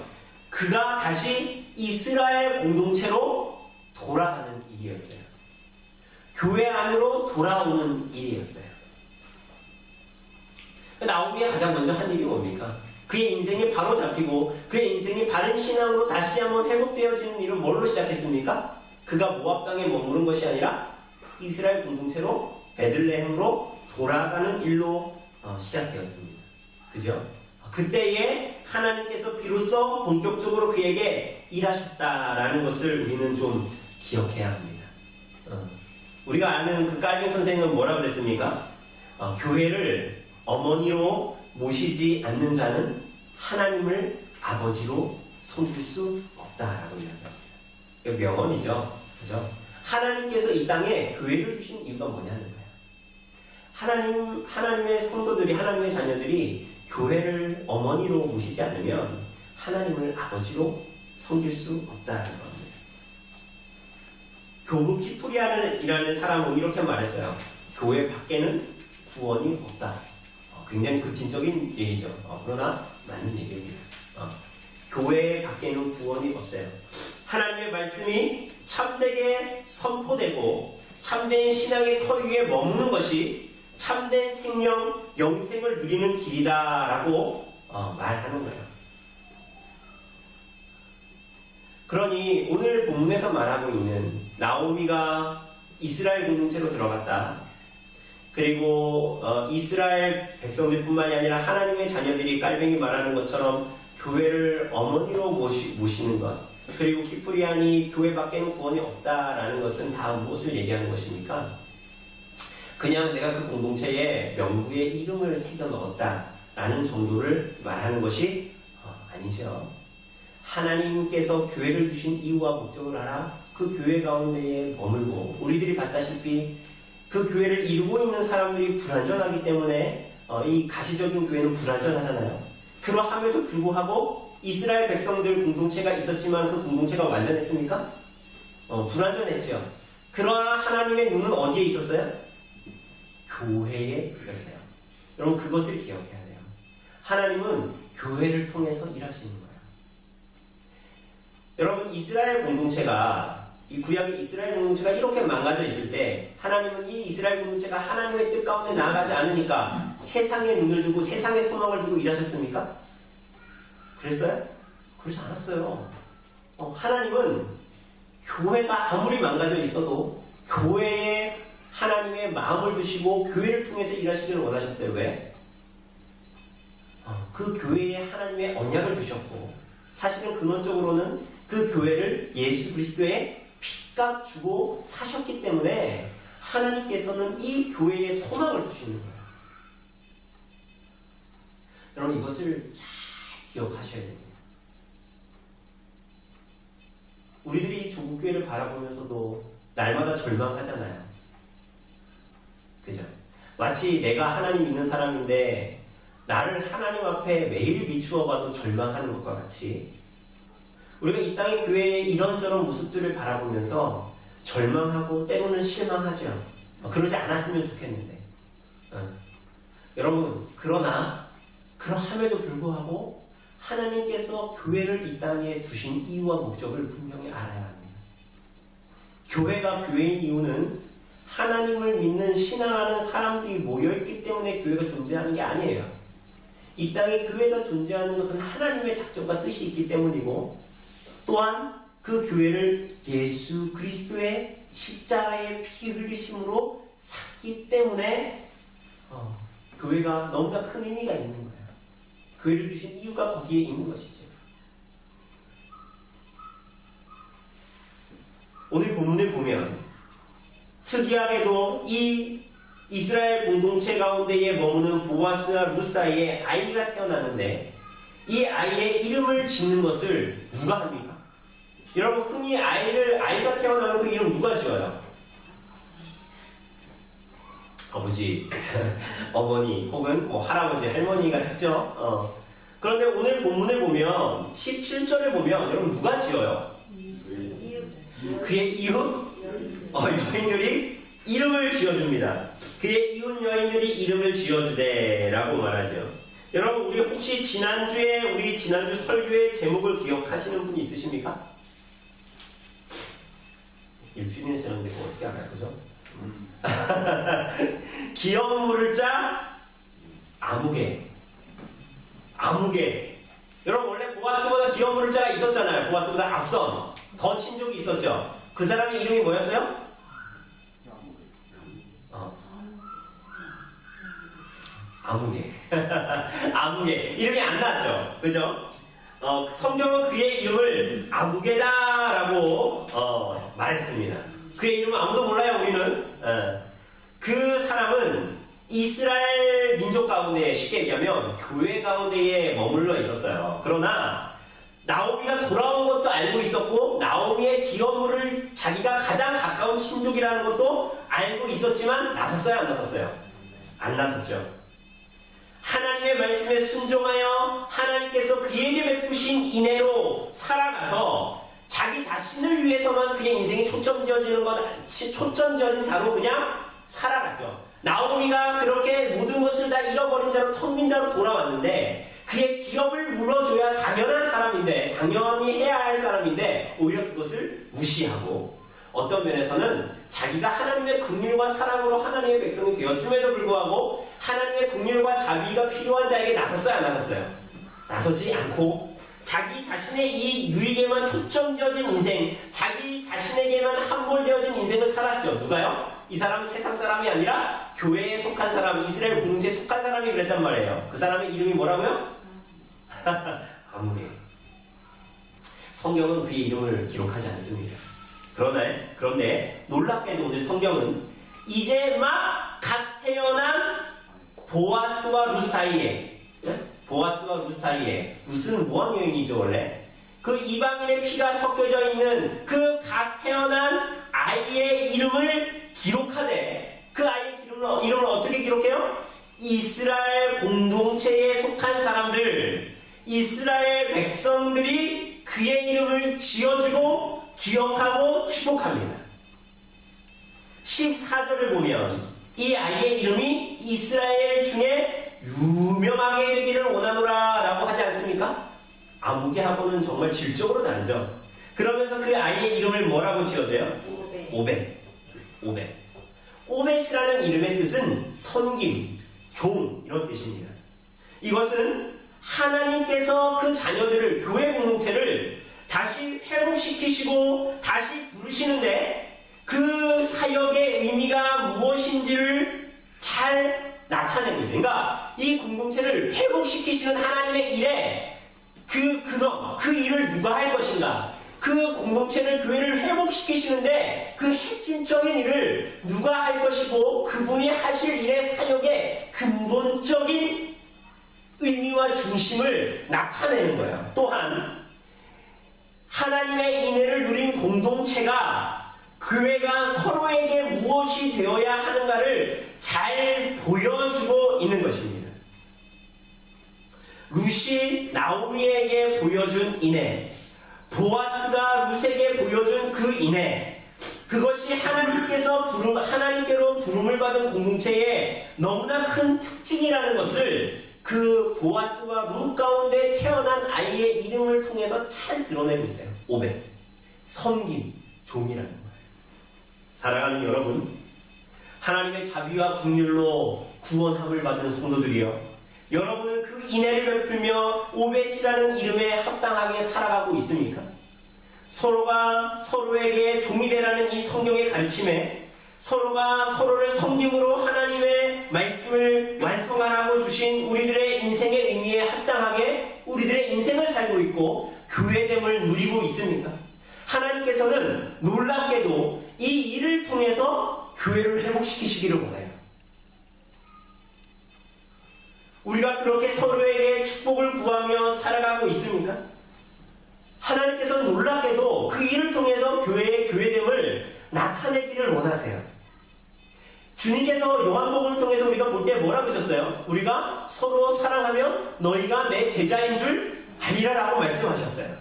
그가 다시 이스라엘 공동체로 돌아가는 일이었어요. 교회 안으로 돌아오는 일이었어요. 나오미가 가장 먼저 한 일이 뭡니까? 그의 인생이 바로 잡히고 그의 인생이 바른 신앙으로 다시 한번 회복되어지는 일은 뭘로 시작했습니까? 그가 모압 땅에 머무른 것이 아니라 이스라엘 공동체로 베들레헴으로 돌아가는 일로 시작되었습니다. 그죠? 그때에 하나님께서 비로소 본격적으로 그에게 일하셨다라는 것을 우리는 좀 기억해야 합니다. 우리가 아는 그 깔빙 선생은 뭐라 그랬습니까? 교회를 어머니로 모시지 않는 자는 하나님을 아버지로 섬길 수 없다라고 이야기합니다. 명언이죠. 그죠? 하나님께서 이 땅에 교회를 주신 이유가 뭐냐는 거예요. 하나님의 성도들이, 하나님의 자녀들이 교회를 어머니로 모시지 않으면 하나님을 아버지로 섬길 수 없다는 겁니다. 교부 키프리아이라는 사람은 이렇게 말했어요. 교회 밖에는 구원이 없다. 굉장히 급진적인 얘기죠. 그러나 맞는 얘기입니다. 교회 밖에는 구원이 없어요. 하나님의 말씀이 참되게 선포되고 참된 신앙의 터 위에 머무는 것이 참된 생명, 영생을 누리는 길이다라고 말하는 거예요. 그러니 오늘 본문에서 말하고 있는 나오미가 이스라엘 공동체로 들어갔다. 그리고 이스라엘 백성들뿐만이 아니라 하나님의 자녀들이 깔뱅이 말하는 것처럼 교회를 어머니로 모시는 것, 그리고 키프리안이 교회밖에는 구원이 없다라는 것은 다 무엇을 얘기하는 것입니까? 그냥 내가 그 공동체에 명부에 이름을 새겨 넣었다라는 정도를 말하는 것이 아니죠. 하나님께서 교회를 주신 이유와 목적을 알아 그 교회 가운데에 머물고, 우리들이 봤다시피 그 교회를 이루고 있는 사람들이 불완전하기 때문에 이 가시적인 교회는 불완전하잖아요. 그러함에도 불구하고 이스라엘 백성들 공동체가 있었지만 그 공동체가 완전했습니까? 불완전했죠. 그러나 하나님의 눈은 어디에 있었어요? 교회에 있었어요. 여러분 그것을 기억해야 돼요. 하나님은 교회를 통해서 일하시는 거예요. 여러분 이스라엘 공동체가, 이 구약의 이스라엘 공동체가 이렇게 망가져 있을 때 하나님은 이 이스라엘 공동체가 하나님의 뜻 가운데 나아가지 않으니까 세상에 눈을 두고 세상에 소망을 두고 일하셨습니까? 그랬어요? 그렇지 않았어요. 하나님은 교회가 아무리 망가져 있어도 교회에 하나님의 마음을 두시고 교회를 통해서 일하시기를 원하셨어요. 왜? 그 교회에 하나님의 언약을 주셨고, 사실은 근원적으로는 그 교회를 예수 그리스도의 피값 주고 사셨기 때문에 하나님께서는 이 교회에 소망을 두시는 거예요. 여러분 이것을 잘 기억하셔야 됩니다. 우리들이 이 조국교회를 바라보면서도 날마다 절망하잖아요. 그죠? 마치 내가 하나님 믿는 사람인데 나를 하나님 앞에 매일 비추어 봐도 절망하는 것과 같이 우리가 이 땅의 교회의 이런저런 모습들을 바라보면서 절망하고 때로는 실망하죠. 그러지 않았으면 좋겠는데. 여러분, 그러함에도 불구하고 하나님께서 교회를 이 땅에 두신 이유와 목적을 분명히 알아야 합니다. 교회가 교회인 이유는 하나님을 믿는 신앙하는 사람들이 모여있기 때문에 교회가 존재하는 게 아니에요. 이 땅에 교회가 존재하는 것은 하나님의 작정과 뜻이 있기 때문이고, 또한 그 교회를 예수 그리스도의 십자가의 피 흘리심으로 샀기 때문에 교회가 너무나 큰 의미가 있는 거예요. 교회를 주신 이유가 거기에 있는 것이죠. 오늘 본문을 보면 특이하게도 이 이스라엘 공동체 가운데에 머무는 보아스와 룻 사이에 아이가 태어나는데 이 아이의 이름을 짓는 것을 누가 합니까? 여러분 흔히 아이가 태어나면 그 이름 누가 지어요? 아버지, 어머니 혹은 할아버지, 할머니가 짓죠. 그런데 오늘 본문을 보면 17절을 보면 여러분 누가 지어요? 그의 이웃 여인들이 이름을 지어줍니다. 그의 이웃 여인들이 이름을 지어주되라고 말하죠. 여러분 우리 혹시 지난주 설교의 제목을 기억하시는 분이 있으십니까? 일주일이나 지났는데 그거 어떻게 알아요? 그죠? 기억 물을 자 아무개. 여러분 원래 보아스보다 기억 물을 자가 있었잖아요. 보아스보다 앞선 더 친족이 있었죠. 그 사람의 이름이 뭐였어요? 아무개. 이름이 안 나왔죠. 그죠? 성경은 그의 이름을 아무개다라고 말했습니다. 그의 이름은 아무도 몰라요, 우리는. 그 사람은 이스라엘 민족 가운데 쉽게 얘기하면 교회 가운데에 머물러 있었어요. 그러나 나오미가 돌아온 것도 알고 있었고 나오미의 기업물을 자기가 가장 가까운 친족이라는 것도 알고 있었지만 나섰어요, 안 나섰어요? 안 나섰죠. 하나님의 말씀에 순종하여 하나님께서 그에게 베푸신 인애로 살아가서 자기 자신을 위해서만 그의 인생이 초점 지어진 자로 그냥 살아가죠. 나오미가 그렇게 모든 것을 다 잃어버린 자로 텅 빈 자로 돌아왔는데 그의 기업을 물어줘야 당연한 사람인데 당연히 해야 할 사람인데 오히려 그것을 무시하고 어떤 면에서는 자기가 하나님의 긍휼과 사랑으로 하나님의 백성이 되었음에도 불구하고 하나님의 긍휼과 자비가 필요한 자에게 나섰어요, 안 나섰어요? 나서지 않고 자기 자신의 이 유익에만 초점지어진 인생, 자기 자신에게만 함몰되어진 인생을 살았죠. 누가요? 이 사람은 세상 사람이 아니라 교회에 속한 사람, 이스라엘 공동체에 속한 사람이 그랬단 말이에요. 그 사람의 이름이 뭐라고요? 아무개요. 성경은 그의 이름을 기록하지 않습니다. 그런데 놀랍게도 오늘 성경은 이제 막 갓 태어난 보아스와 룻 사이에, 룻은 모함 여인이죠 원래. 그 이방인의 피가 섞여져 있는 그 갓 태어난 아이의 이름을 기록하되, 그 아이의 이름을 어떻게 기록해요? 이스라엘 공동체에 속한 사람들, 이스라엘 백성들이 그의 이름을 지어주고 기억하고 축복합니다. 14절을 보면 이 아이의 이름이 이스라엘 중에 유명하게 되기를 원하노라 라고 하지 않습니까? 아무개하고는 정말 질적으로 다르죠. 그러면서 그 아이의 이름을 뭐라고 지어줘요? 오벳. 오벳이라는 이름의 뜻은 섬김, 종 이런 뜻입니다. 이것은 하나님께서 그 자녀들을, 교회 공동체를 다시 회복시키시고 다시 부르시는데 그 사역의 의미가 무엇인지를 잘 나타내고 있어요. 그러니까 이 공동체를 회복시키시는 하나님의 일에 그 일을 누가 할 것인가? 그 공동체를, 교회를 회복시키시는데 그 핵심적인 일을 누가 할 것이고 그분이 하실 일의 사역의 근본적인 의미와 중심을 나타내는 거예요. 또한 하나님의 인애를 누린 공동체가, 교회가 서로에게 무엇이 되어야 하는가를 잘 보여주고 있는 것입니다. 룻이 나오미에게 보여준 인애, 보아스가 룻에게 보여준 그 인애, 그것이 하나님께로 부름을 받은 공동체의 너무나 큰 특징이라는 것을 그 보아스와 룻 가운데 태어난 아이의 이름을 통해서 잘 드러내고 있어요. 오벳, 섬김, 종이라는 거예요. 사랑하는 여러분, 하나님의 자비와 긍휼로 구원함을 받은 성도들이여, 여러분은 그 인애를 베풀며 오벳이라는 이름에 합당하게 살아가고 있습니까? 서로가 서로에게 종이 되라는 이 성경의 가르침에 서로가 서로를 섬김으로 하나님의 말씀을 완성하라고 주신 우리들의 인생의 의미에 합당하게 우리들의 인생을 살고 있고 교회됨을 누리고 있습니까? 하나님께서는 놀랍게도 이 일을 통해서 교회를 회복시키시기를 원해요. 우리가 그렇게 서로에게 축복을 구하며 살아가고 있습니까? 하나님께서는 놀랍게도 그 일을 통해서 교회의 교회됨을 나타내기를 원하세요. 주님께서 요한복음을 통해서 우리가 볼 때 뭐라고 하셨어요? 우리가 서로 사랑하면 너희가 내 제자인 줄 아리라 라고 말씀하셨어요.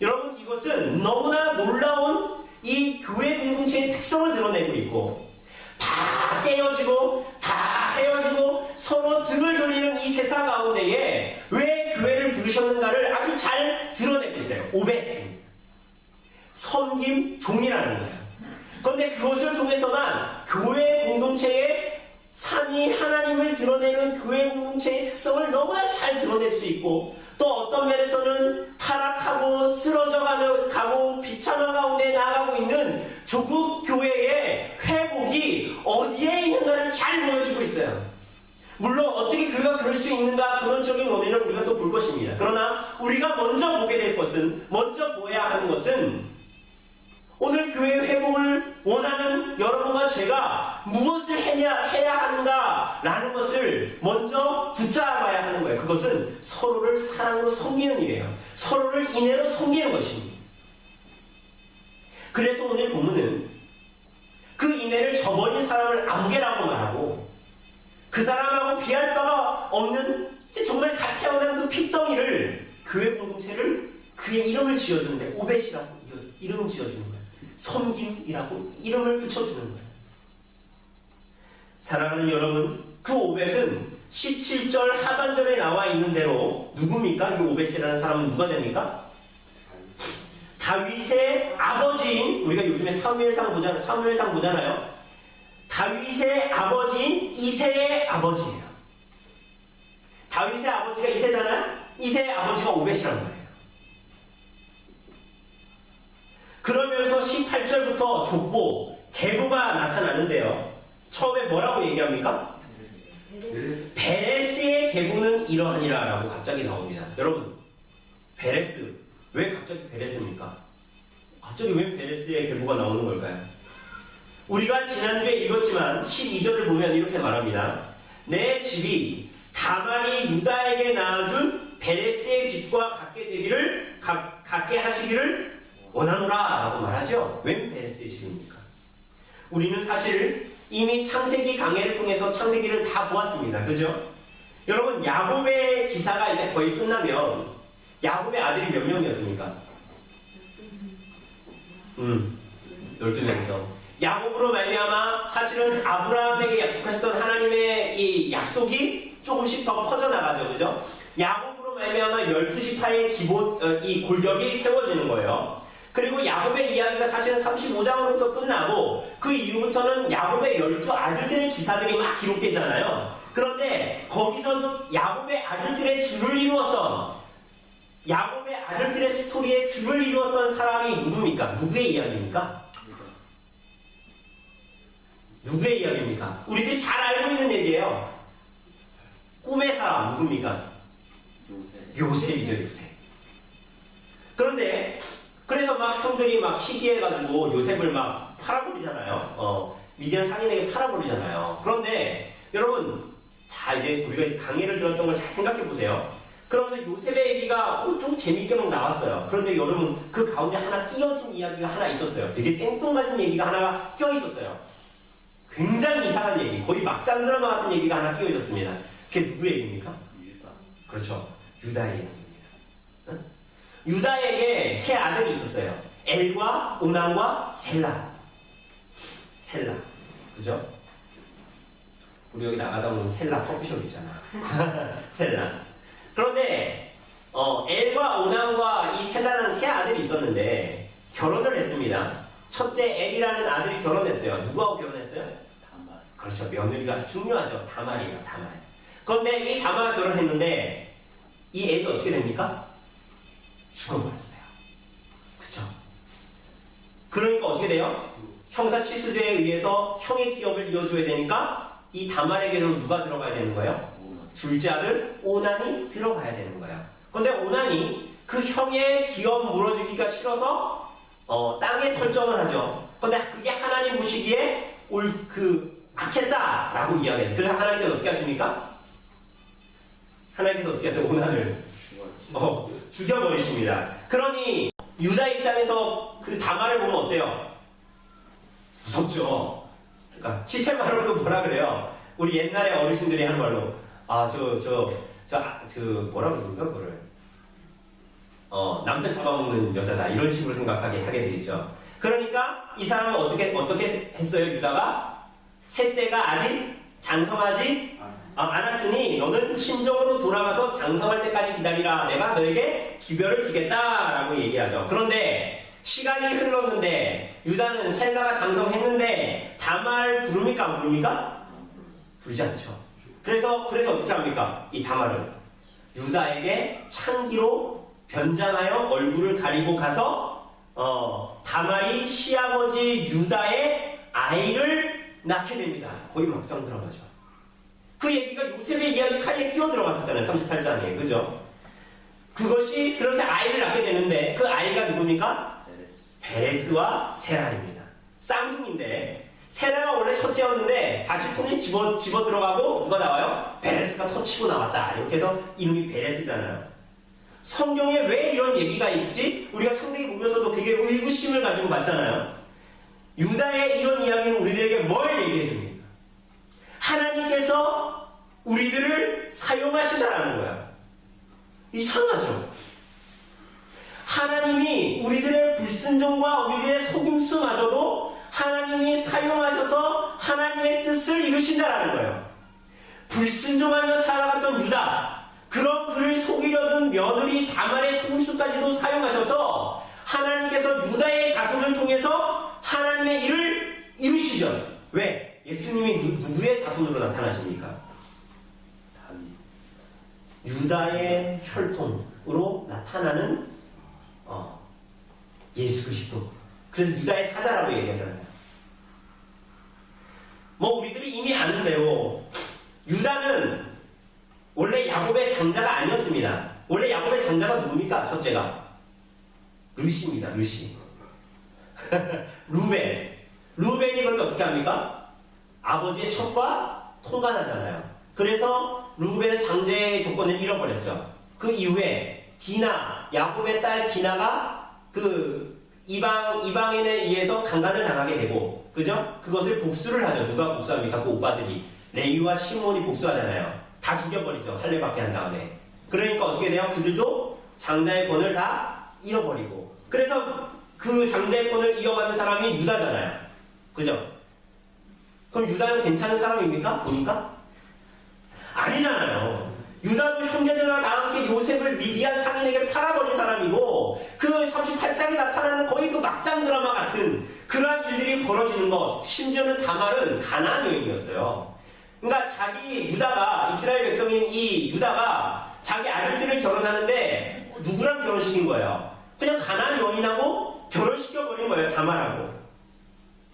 여러분, 이것은 너무나 놀라운 이 교회 공동체의 특성을 드러내고 있고, 다 깨어지고 다 헤어지고 서로 등을 돌리는 이 세상 가운데에 왜 교회를 부르셨는가를 아주 잘 드러내고 있어요. 오벳, 섬김, 종이라는 거예요. 그런데 그것을 통해서만 교회 공동체의 삼위 하나님을 드러내는 교회 공동체의 특성을 너무나 잘 드러낼 수 있고, 또 어떤 면에서는 타락하고 쓰러져 가고 비참한 가운데 나아가고 있는 조국 교회의 회복이 어디에 있는가를 잘 보여주고 있어요. 물론 어떻게 교회가 그럴 수 있는가, 근원적인 원인을 우리가 또 볼 것입니다. 그러나 우리가 먼저 보게 될 것은, 먼저 보아야 하는 것은 오늘 교회 회복을 원하는 여러분과 제가 무엇을 해야 하는가라는 것을 먼저 붙잡아야 하는 거예요. 그것은 서로를 사랑으로 섬기는 일이에요. 서로를 인애로 섬기는 것입니다. 그래서 오늘 본문은 그 인애를 저버린 사람을 아무개라고 말하고, 그 사람하고 비할 바가 없는 정말 갓 태어난 그 핏덩이를, 교회 공동체를 그의 이름을 지어주는데, 오벳이라고 이름을 지어주는 거예요. 섬김이라고 이름을 붙여주는 거예요. 사랑하는 여러분, 그 오벳은 17절 하반절에 나와 있는 대로 누굽니까? 이 오벳이라는 사람은 누가 됩니까? 다윗의 아버지인, 우리가 요즘에 사무엘상 보잖아요. 다윗의 아버지인 이새의 아버지예요. 다윗의 아버지가 이새잖아요. 이새의 아버지가 오벳이란 거예요. 그러면서 18절부터 족보, 계보가 나타나는데요. 처음에 뭐라고 얘기합니까? 베레스의 계보는 이러하니라 라고 갑자기 나옵니다. 여러분, 베레스, 왜 갑자기 베레스입니까? 갑자기 왜 베레스의 계보가 나오는 걸까요? 우리가 지난주에 읽었지만 12절을 보면 이렇게 말합니다. 내 집이 다말이 유다에게 낳아준 베레스의 집과 같게 하시기를 원하노라 라고 말하죠. 왜 베레스의 집입니까? 우리는 사실 이미 창세기 강해를 통해서 창세기를 다 보았습니다. 그죠? 여러분, 야곱의 기사가 이제 거의 끝나면 야곱의 아들이 몇 명이었습니까? 12명이죠. 야곱으로 말미암아 사실은 아브라함에게 약속하셨던 하나님의 이 약속이 조금씩 더 퍼져나가죠. 그죠? 야곱으로 말미암아 12지파의 이 골격이 세워지는 거예요. 그리고 야곱의 이야기가 사실은 35장으로부터 끝나고 그 이후부터는 야곱의 12아들들의 기사들이 막 기록되잖아요. 그런데 거기서 야곱의 아들들의 주를 이루었던, 야곱의 아들들의 스토리의 주를 이루었던 사람이 누굽니까? 누구의 이야기입니까? 누구의 이야기입니까? 우리들이 잘 알고 있는 얘기예요. 꿈의 사람 누굽니까? 요셉이죠, 요셉. 그런데 그래서 막 형들이 막 시기해가지고 요셉을 막 팔아버리잖아요. 미디안 상인에게 팔아버리잖아요. 그런데 여러분, 자 이제 우리가 강의를 들었던 걸 잘 생각해보세요. 그러면서 요셉의 얘기가 좀 재밌게 막 나왔어요. 그런데 여러분, 그 가운데 하나 끼어진 이야기가 하나 있었어요. 되게 생뚱맞은 얘기가 하나가 껴있었어요. 굉장히 이상한 얘기, 거의 막장 드라마 같은 얘기가 하나 끼어있었습니다. 그게 누구 얘기입니까? 그렇죠. 유다의 얘기입니다. 응? 유다에게 세 아들이 있었어요. 엘과 오난과 셀라. 그죠? 우리 여기 나가다 보면 셀라 커피숍 있잖아. 셀라. 그런데 엘과 오난과 이 셀라라는 세 아들이 있었는데 결혼을 했습니다. 첫째 엘이라는 아들이 결혼했어요. 누구하고 결혼했어요? 다말. 그렇죠. 며느리가 중요하죠. 다말이에요. 다말. 그런데 이 다말과 결혼했는데 이 엘이 어떻게 됩니까? 죽어버렸어요. 그쵸? 그러니까 어떻게 돼요? 형사 칠수제에 의해서 형의 기업을 이어줘야 되니까 이 다말에게는 누가 들어가야 되는 거예요? 둘째 아들 오난이 들어가야 되는 거예요. 그런데 오난이 그 형의 기업 물어주기가 싫어서 땅에 설정을 하죠. 그런데 그게 하나님 보시기에 악했다라고 이야기해요. 그래서 하나님께서 어떻게 하십니까? 하나님께서 어떻게 하세요? 오난을 죽여버리십니다. 그러니 유다 입장에서 그 다말을 보면 어때요? 무섭죠. 그러니까 시체말로 뭐라 그래요? 우리 옛날에 어르신들이 하는 말로 뭐라 그러는가 그거를 남편 잡아먹는 여자다 이런 식으로 생각하게 하게 되겠죠. 그러니까 이 사람은 어떻게 했어요? 유다가 셋째가 아직 장성하지 않았으니 너는 친정으로 돌아가서 장성할 때까지 기다리라. 내가 너에게 기별을 주겠다라고 얘기하죠. 그런데 시간이 흘렀는데 유다는 셀라가 장성했는데 다말 부릅니까? 안 부릅니까? 부르지 않죠. 그래서 어떻게 합니까? 이 다말은 유다에게 창기로 변장하여 얼굴을 가리고 가서 다말이 시아버지 유다의 아이를 낳게 됩니다. 거의 막장 들어가죠. 그 얘기가 요셉의 이야기 사이에 끼어 들어갔었잖아요. 38장에. 그죠? 그것이 그래서 아이를 낳게 되는데 그 아이가 누굽니까? 베레스와 세라입니다. 쌍둥이인데 세라가 원래 첫째였는데 다시 손이 집어 들어가고 누가 나와요? 베레스가 터치고 나왔다. 이렇게 해서 이름이 베레스잖아요. 성경에 왜 이런 얘기가 있지? 우리가 창세기 보면서도 되게 의구심을 가지고 봤잖아요. 유다의 이런 이야기는 우리들에게 뭘 얘기해 줍니까? 하나님께서 우리들을 사용하시다라는 거야. 이상하죠? 하나님이 우리들의 불순종과 우리들의 속임수마저도 하나님이 사용하셔서 하나님의 뜻을 이루신다라는 거예요. 불순종하며 살아갔던 유다, 그런 그를 속이려던 며느리 다말의 속임수까지도 사용하셔서 하나님께서 유다의 자손을 통해서 하나님의 일을 이루시죠. 왜? 예수님이 누구의 자손으로 나타나십니까? 다윗. 유다의 혈통으로 나타나는 예수 그리스도. 그래서 유다의 사자라고 얘기하잖아요. 뭐 우리들이 이미 아는 대로 유다는 원래 야곱의 장자가 아니었습니다. 원래 야곱의 장자가 누굽니까? 첫째가 르시입니다. 르시. 루벤이 그런데 어떻게 합니까? 아버지의 첩과 통관하잖아요. 그래서 루벤은 장제의 조건을 잃어버렸죠. 그 이후에 디나, 야곱의 딸 디나가 그 이방인에 의해서 강간을 당하게 되고, 그죠? 그것을 복수를 하죠. 누가 복수합니까? 그 오빠들이. 레위와 시몬이 복수하잖아요. 다 죽여버리죠. 할례받게 한 다음에. 그러니까 어떻게 돼요? 그들도 장자의 권을 다 잃어버리고. 그래서 그 장자의 권을 이어받는 사람이 유다잖아요. 그죠? 그럼 유다는 괜찮은 사람입니까? 보니까? 아니잖아요. 유다도 형제들과 함께 요셉을 미디안 상인에게 팔아버린 사람이고, 그 38장에 나타나는 거의 그 막장 드라마 같은 그러한 일들이 벌어지는 것. 심지어는 다말은 가나안 여인이었어요. 그러니까 유다가, 이스라엘 백성인 이 유다가 자기 아들들을 결혼하는데 누구랑 결혼시킨 거예요? 그냥 가나안 여인하고 결혼시켜버린 거예요. 다말하고.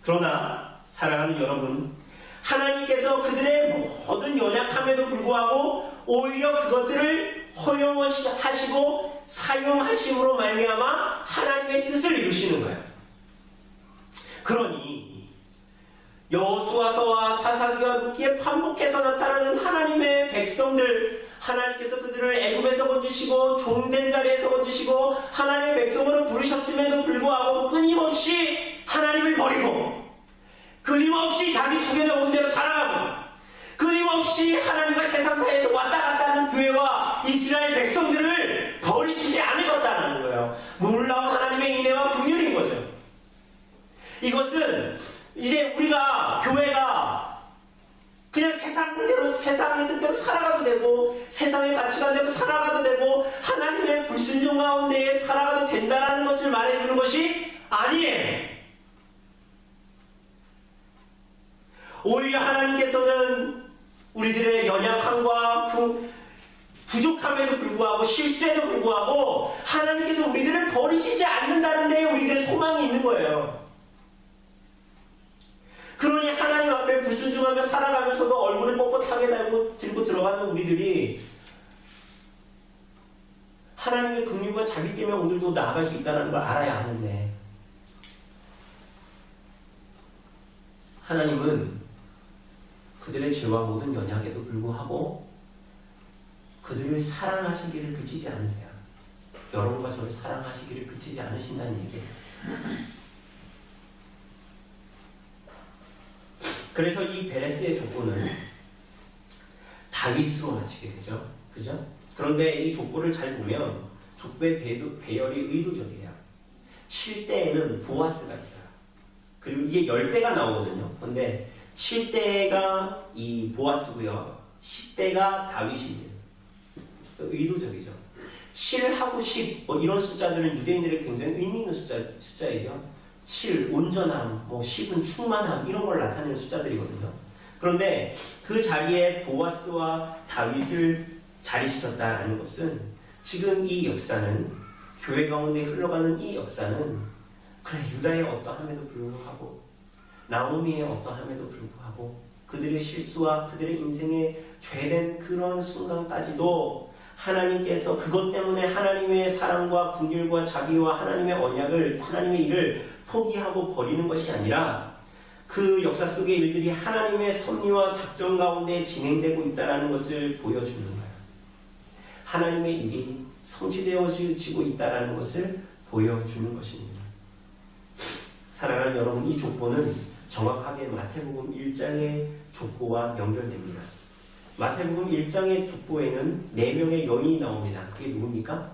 그러나 사랑하는 여러분, 하나님께서 그들의 모든 연약함에도 불구하고 오히려 그것들을 허용하시고 사용하심으로 말미암아 하나님의 뜻을 이루시는 거예요. 그러니 여호수아서와 사사기와 룻기에 반복해서 나타나는 하나님의 백성들, 하나님께서 그들을 애굽에서 건지시고 종된 자리에서 건지시고 하나님의 백성으로 부르셨음에도 불구하고 끊임없이 하나님을 버리고, 끊임없이 자기 소견에 온 대로 살아가고, 끊임없이 하나님과 세상 사이에서 왔다 갔다 하는 교회와 이스라엘 백성들을 버리시지 않으셨다는 거예요. 놀라운 하나님의 인애와 긍휼인 거죠. 이것은 이제 우리가, 교회가 그냥 세상대로, 세상의 뜻대로 살아가도 되고, 세상의 가치관대로 살아가도 되고, 하나님의 불순종 가운데에 살아가도 된다는 것을 말해주는 것이 아니에요. 오히려 하나님께서는 우리들의 연약함과 부족함에도 불구하고, 실수에도 불구하고 하나님께서 우리들을 버리시지 않는다는 데에 우리들의 소망이 있는 거예요. 그러니 하나님 앞에 불순종하며 살아가면서도 얼굴을 뻣뻣하게 들고 들어가는 우리들이 하나님의 긍휼과 자비 때문에 오늘도 나아갈 수 있다는 걸 알아야 하는데, 하나님은 그들의 죄와 모든 연약에도 불구하고 그들을 사랑하시기를 그치지 않으세요. 여러분과 저를 사랑하시기를 그치지 않으신다는 얘기예요. 그래서 이 베레스의 족보는 다윗으로 마치게 되죠. 그죠? 그런데 이 족보를 잘 보면 족보의 배열이 의도적이에요. 7대에는 보아스가 있어요. 그리고 이게 10대가 나오거든요. 그런데 7대가 이 보아스고요. 10대가 다윗이에요. 의도적이죠. 7하고 10, 이런 숫자들은 유대인들에게 굉장히 의미 있는 숫자이죠. 7, 온전함, 10은 충만함, 이런 걸 나타내는 숫자들이거든요. 그런데 그 자리에 보아스와 다윗을 자리시켰다는 것은, 지금 이 역사는, 교회 가운데 흘러가는 이 역사는, 그래, 유다의 어떠함에도 불구하고, 나오미의 어떠함에도 불구하고, 그들의 실수와 그들의 인생의 죄된 그런 순간까지도 하나님께서 그것 때문에 하나님의 사랑과 긍휼과 자비와 하나님의 언약을, 하나님의 일을 포기하고 버리는 것이 아니라, 그 역사 속의 일들이 하나님의 섭리와 작전 가운데 진행되고 있다는 것을 보여주는 거예요. 하나님의 일이 성취되어지고 있다는 것을 보여주는 것입니다. 사랑하는 여러분, 이 족보는 정확하게 마태복음 1장의 족보와 연결됩니다. 마태복음 1장의 족보에는 4명의 여인이 나옵니다. 그게 누굽니까?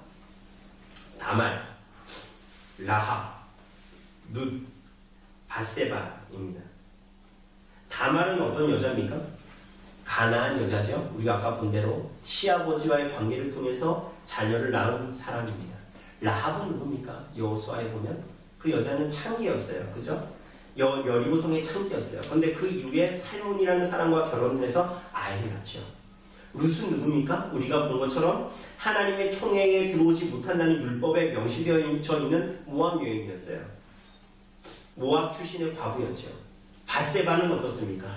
다말, 라합, 룻, 바세바입니다. 다말은 어떤 여자입니까? 가나안 여자죠. 우리가 아까 본 대로 시아버지와의 관계를 통해서 자녀를 낳은 사람입니다. 라합은 누굽니까? 여호수아에 보면 그 여자는 창기였어요. 그죠? 여리고성의 창기였어요. 그런데 그 이후에 살몬이라는 사람과 결혼을 해서 아이를 낳죠. 룻은 누굽니까? 우리가 본 것처럼 하나님의 총회에 들어오지 못한다는 율법에 명시되어 있는 모압 여인이었어요. 모압 출신의 과부였죠. 밧세바는 어떻습니까?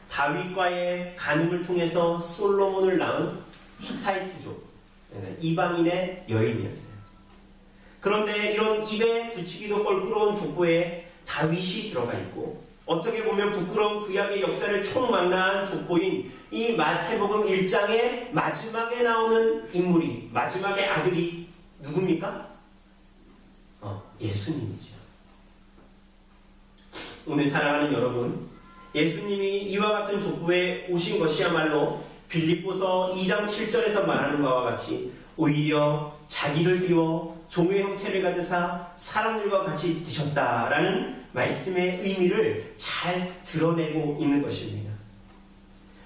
다윗과의 간음을 통해서 솔로몬을 낳은 히타이트족, 이방인의 여인이었어요. 그런데 이런 입에 붙이기도 껄끄러운 족보에 다윗이 들어가 있고, 어떻게 보면 부끄러운 구약의 역사를 총망라한 족보인 이 마태복음 1장의 마지막에 나오는 인물이, 마지막의 아들이 누굽니까? 예수님이죠. 오늘 사랑하는 여러분, 예수님이 이와 같은 족보에 오신 것이야말로 빌립보서 2장 7절에서 말하는 바와 같이 오히려 자기를 비워 종의 형체를 가지사 사람들과 같이 드셨다라는 말씀의 의미를 잘 드러내고 있는 것입니다.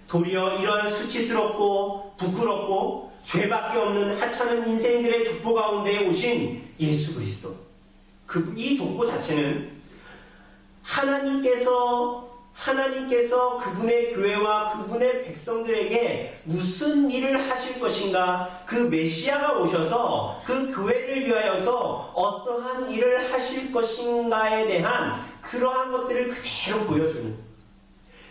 도리어 이러한 수치스럽고 부끄럽고 죄밖에 없는 하찮은 인생들의 족보 가운데 오신 예수 그리스도, 이 족보 자체는 하나님께서 그분의 교회와 그분의 백성들에게 무슨 일을 하실 것인가, 그 메시아가 오셔서 그 교회를 위하여서 어떠한 일을 하실 것인가에 대한 그러한 것들을 그대로 보여주는,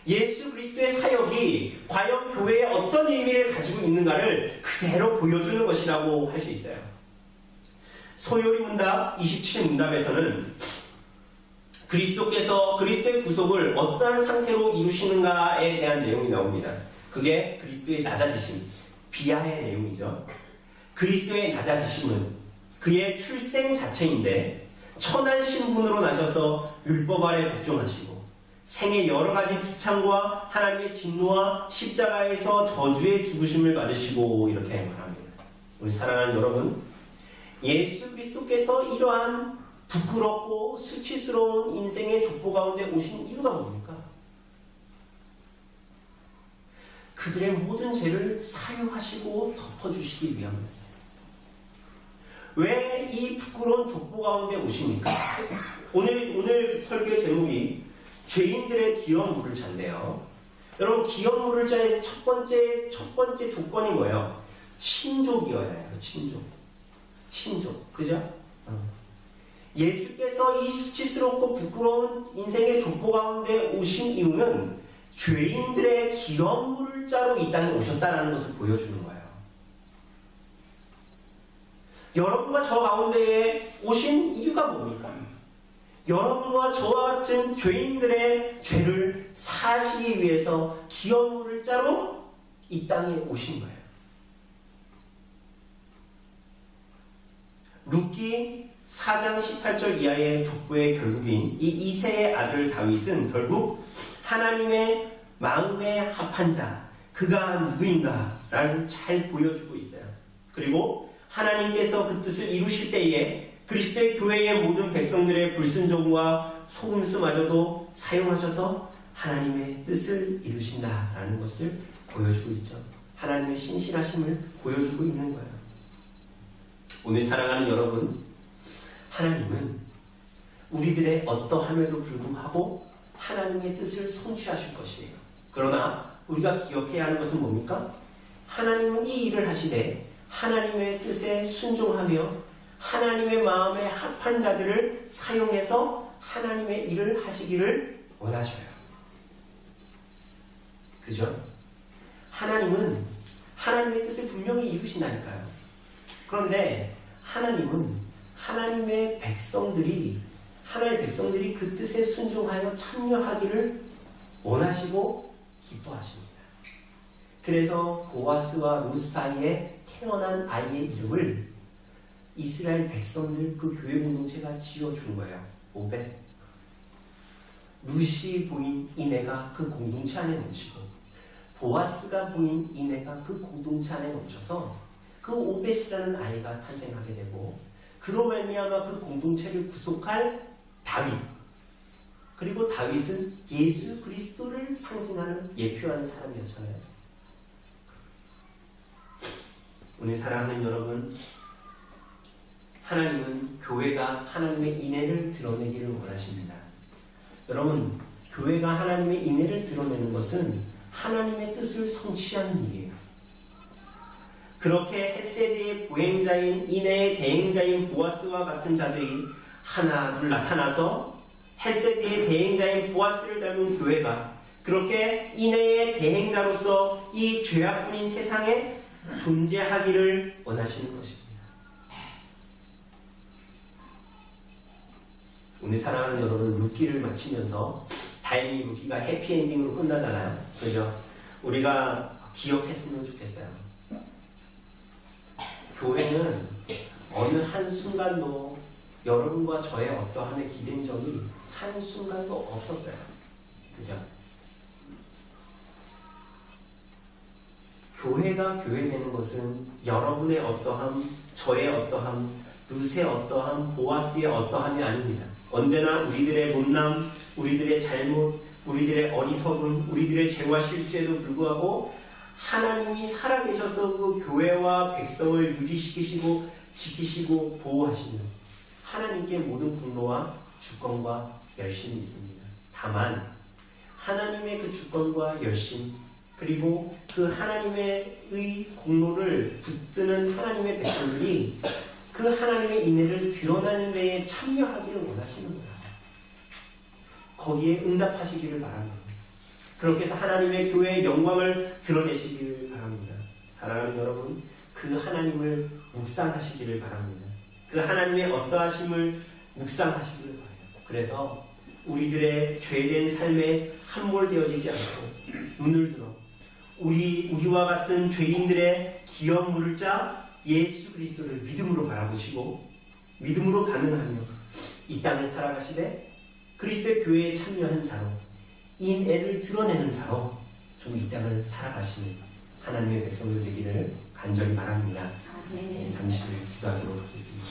예수 그리스도의 사역이 과연 교회에 어떤 의미를 가지고 있는가를 그대로 보여주는 것이라고 할 수 있어요. 소요리 문답 27문답에서는 그리스도의 구속을 어떠한 상태로 이루시는가에 대한 내용이 나옵니다. 그게 그리스도의 낮아지심, 비하의 내용이죠. 그리스도의 낮아지심은 그의 출생 자체인데 천한 신분으로 나셔서 율법 아래 복종하시고 생의 여러 가지 비참과 하나님의 진노와 십자가에서 저주의 죽으심을 받으시고 이렇게 말합니다. 우리 사랑하는 여러분, 예수 그리스도께서 이러한 부끄럽고 수치스러운 인생의 족보 가운데 오신 이유가 뭡니까? 그들의 모든 죄를 사유하시고 덮어주시기 위함이었어요. 왜 이 부끄러운 족보 가운데 오십니까? 오늘 설교의 제목이 죄인들의 기업 물을 잔대요. 여러분, 기업 물을 자의 첫 번째 조건이 뭐예요? 친족이어야 해요. 친족. 그죠? 예수께서 이 수치스럽고 부끄러운 인생의 족보 가운데 오신 이유는 죄인들의 기업 물을 자로 이 땅에 오셨다는 것을 보여주는 거예요. 여러분과 저 가운데에 오신 이유가 뭡니까? 여러분과 저와 같은 죄인들의 죄를 사시기 위해서 기업 물을 자로 이 땅에 오신 거예요. 룻기 4장 18절 이하의 족보의 결국인 이 이새의 아들 다윗은 결국 하나님의 마음에 합한 자, 그가 누구인가 라는 잘 보여주고 있어요. 그리고 하나님께서 그 뜻을 이루실 때에 그리스도의 교회의 모든 백성들의 불순종과 속임수마저도 사용하셔서 하나님의 뜻을 이루신다라는 것을 보여주고 있죠. 하나님의 신실하심을 보여주고 있는 거예요. 오늘 사랑하는 여러분, 하나님은 우리들의 어떠함에도 불구하고 하나님의 뜻을 성취하실 것이에요. 그러나 우리가 기억해야 하는 것은 뭡니까? 하나님은 이 일을 하시되 하나님의 뜻에 순종하며 하나님의 마음에 합한 자들을 사용해서 하나님의 일을 하시기를 원하셔요. 그죠? 하나님은 하나님의 뜻을 분명히 이루신다니까요. 그런데 하나님은 하나님의 백성들이 그 뜻에 순종하여 참여하기를 원하시고 기뻐하십니다. 그래서 보아스와 룻 사이에 태어난 아이의 이름을 이스라엘 백성들 그 교회 공동체가 지어준 거예요. 오벳. 룻이 보인 이내가 그 공동체 안에 넘치고 보아스가 보인 이내가 그 공동체 안에 넘쳐서 그 오벳이라는 아이가 탄생하게 되고, 그로 말미암아 그 공동체를 구속할 다윗, 그리고 다윗은 예수 그리스도를 상징하는 예표하는 사람이었잖아요. 오늘 사랑하는 여러분, 하나님은 교회가 하나님의 인애를 드러내기를 원하십니다. 여러분, 교회가 하나님의 인애를 드러내는 것은 하나님의 뜻을 성취하는 일이에요. 그렇게 헷세드의 보행자인 인애의 대행자인 보아스와 같은 자들이 하나 둘 나타나서 헷세드의 대행자인 보아스를 닮은 교회가 그렇게 인애의 대행자로서 이 죄악뿐인 세상에 존재하기를 원하시는 것입니다. 오늘 사랑하는 여러분, 룻기를 마치면서 다행히 룻기가 해피엔딩으로 끝나잖아요. 그죠? 우리가 기억했으면 좋겠어요. 교회는 어느 한순간도 여러분과 저의 어떠함에 기댄 적이 한순간도 없었어요. 그죠? 교회가 교회되는 것은 여러분의 어떠함, 저의 어떠함, 룻의 어떠함, 보아스의 어떠함이 아닙니다. 언제나 우리들의 못남, 우리들의 잘못, 우리들의 어리석음, 우리들의 죄와 실수에도 불구하고 하나님이 살아계셔서 그 교회와 백성을 유지시키시고 지키시고 보호하시는 하나님께 모든 공로와 주권과 열심이 있습니다. 다만 하나님의 그 주권과 열심 그리고 그 하나님의 공로를 붙드는 하나님의 백성들이 그 하나님의 인애를 드러나는 데에 참여하기를 원하시는 거예요. 거기에 응답하시기를 바랍니다. 그렇게 해서 하나님의 교회의 영광을 드러내시기를 바랍니다. 사랑하는 여러분, 그 하나님을 묵상하시기를 바랍니다. 그 하나님의 어떠하심을 묵상하시기를 바라요. 그래서 우리들의 죄된 삶에 함몰되어지지 않고 눈을 들어 우리와 같은 죄인들의 기업 물을 짜 예수 그리스도를 믿음으로 바라보시고 믿음으로 반응하며 이 땅을 살아가시되 그리스도의 교회에 참여한 자로 인애를 드러내는 자로 좀 이 땅을 살아가시는 하나님의 백성들 되기를 간절히 바랍니다. 잠시 기도하도록 하겠습니다.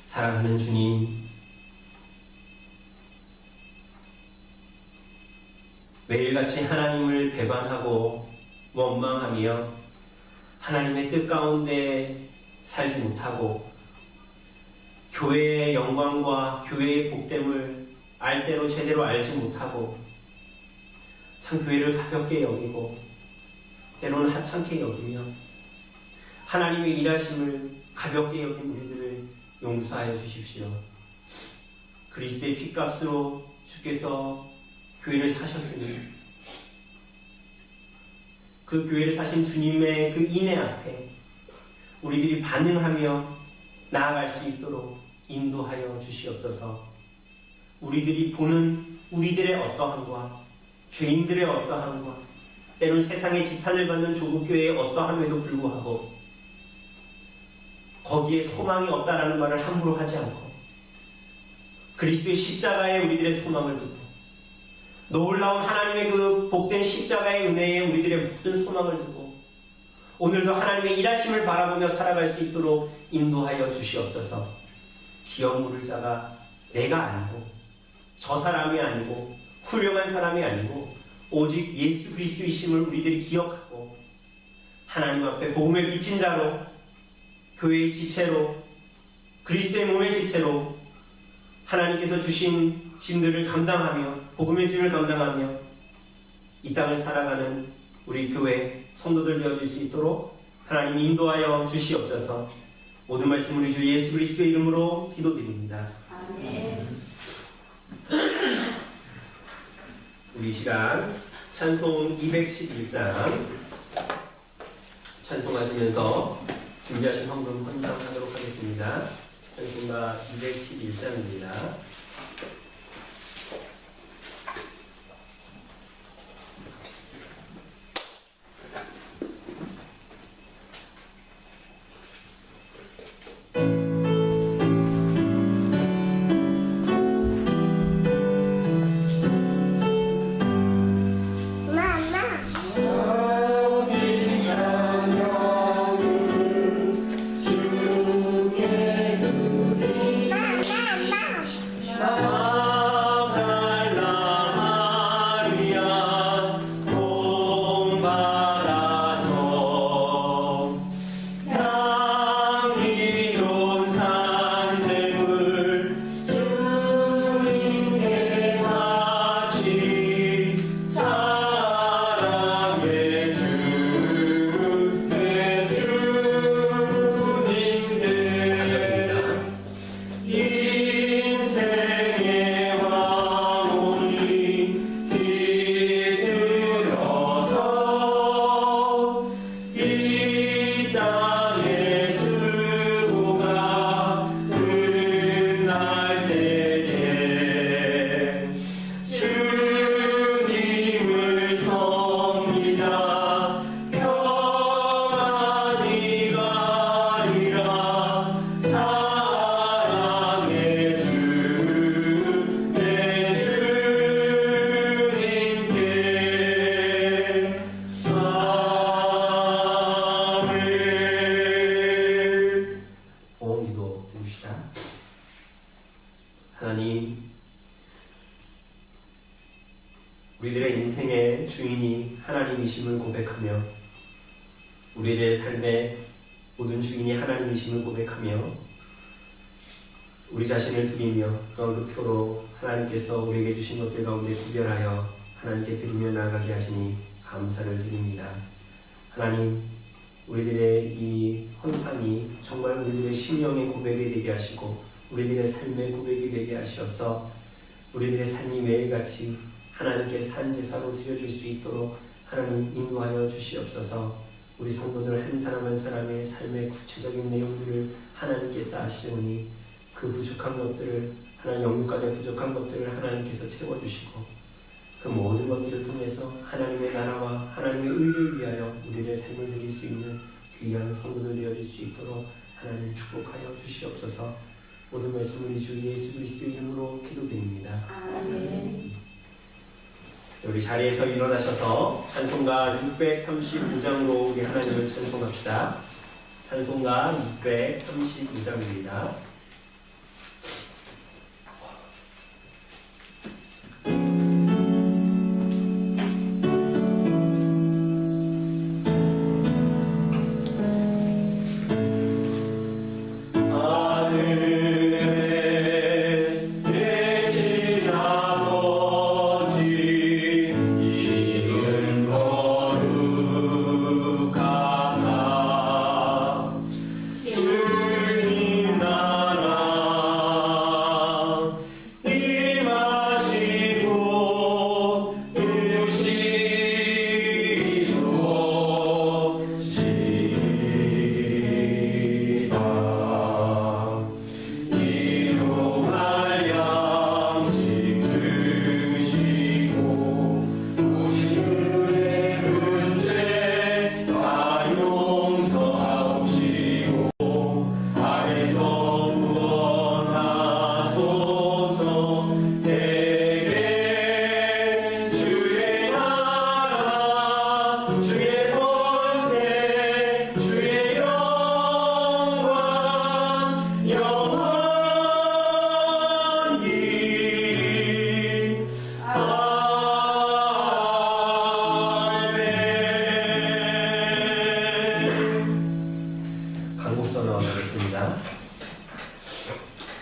사랑하는 주님, 매일같이 하나님을 배반하고 원망하며 하나님의 뜻 가운데 살지 못하고 교회의 영광과 교회의 복됨을 알대로 제대로 알지 못하고 참 교회를 가볍게 여기고 때로는 하찮게 여기며 하나님의 일하심을 가볍게 여긴 우리들을 용서하여 주십시오. 그리스도의 핏값으로 주께서 교회를 사셨으니 그 교회를 사신 주님의 그 인애 앞에 우리들이 반응하며 나아갈 수 있도록 인도하여 주시옵소서. 우리들이 보는 우리들의 어떠함과 죄인들의 어떠함과 때론 세상의 지탄을 받는 조국교회의 어떠함에도 불구하고 거기에 소망이 없다라는 말을 함부로 하지 않고 그리스도의 십자가에 우리들의 소망을 두고 놀라운 하나님의 그 복된 십자가의 은혜에 우리들의 모든 소망을 두고 오늘도 하나님의 일하심을 바라보며 살아갈 수 있도록 인도하여 주시옵소서. 기업 물을 자가 내가 아니고 저 사람이 아니고 훌륭한 사람이 아니고 오직 예수 그리스도이심을 우리들이 기억하고 하나님 앞에 복음의 비친 자로 교회의 지체로 그리스도의 몸의 지체로 하나님께서 주신 짐들을 감당하며 복음의 짐을 감당하며 이 땅을 살아가는 우리 교회 성도들 되어질 수 있도록 하나님 인도하여 주시옵소서. 모든 말씀 우리 주 예수 그리스도의 이름으로 기도드립니다. 아멘. 우리 시간 찬송 211장 찬송하시면서 준비하신 헌금 헌당하도록 하겠습니다. 찬송가 211장입니다. 우리들의 인생의 주인이 하나님이심을 고백하며 우리들의 삶의 모든 주인이 하나님이심을 고백하며 우리 자신을 드리며 또한 그 표로 하나님께서 우리에게 주신 것들 가운데 구별하여 하나님께 드리며 나아가게 하시니 감사를 드립니다. 하나님, 우리들의 이 헌상이 정말 우리들의 심령의 고백이 되게 하시고 우리들의 삶의 고백이 되게 하셔서 우리들의 삶이 매일같이 하나님께 산 제사로 드려질 수 있도록 하나님 인도하여 주시옵소서. 우리 성도들 한 사람 한 사람의 삶의 구체적인 내용들을 하나님께서 아시오니 그 부족한 것들을 하나님 영육간의 부족한 것들을 하나님께서 채워주시고 그 모든 것들을 통해서 하나님의 나라와 하나님의 의를 위하여 우리의 삶을 드릴 수 있는 귀한 성도들 되어질 수 있도록 하나님 축복하여 주시옵소서. 모든 말씀을 주 예수 그리스도의 이름으로 기도드립니다. 아멘. 우리 자리에서 일어나셔서 찬송가 635장으로 우리 하나님을 찬송합시다. 찬송가 635장입니다.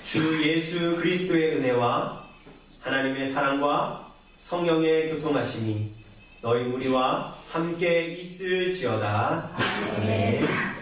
주 예수 그리스도의 은혜와 하나님의 사랑과 성령의 교통하심이 너희 우리와 함께 있을지어다. 아멘.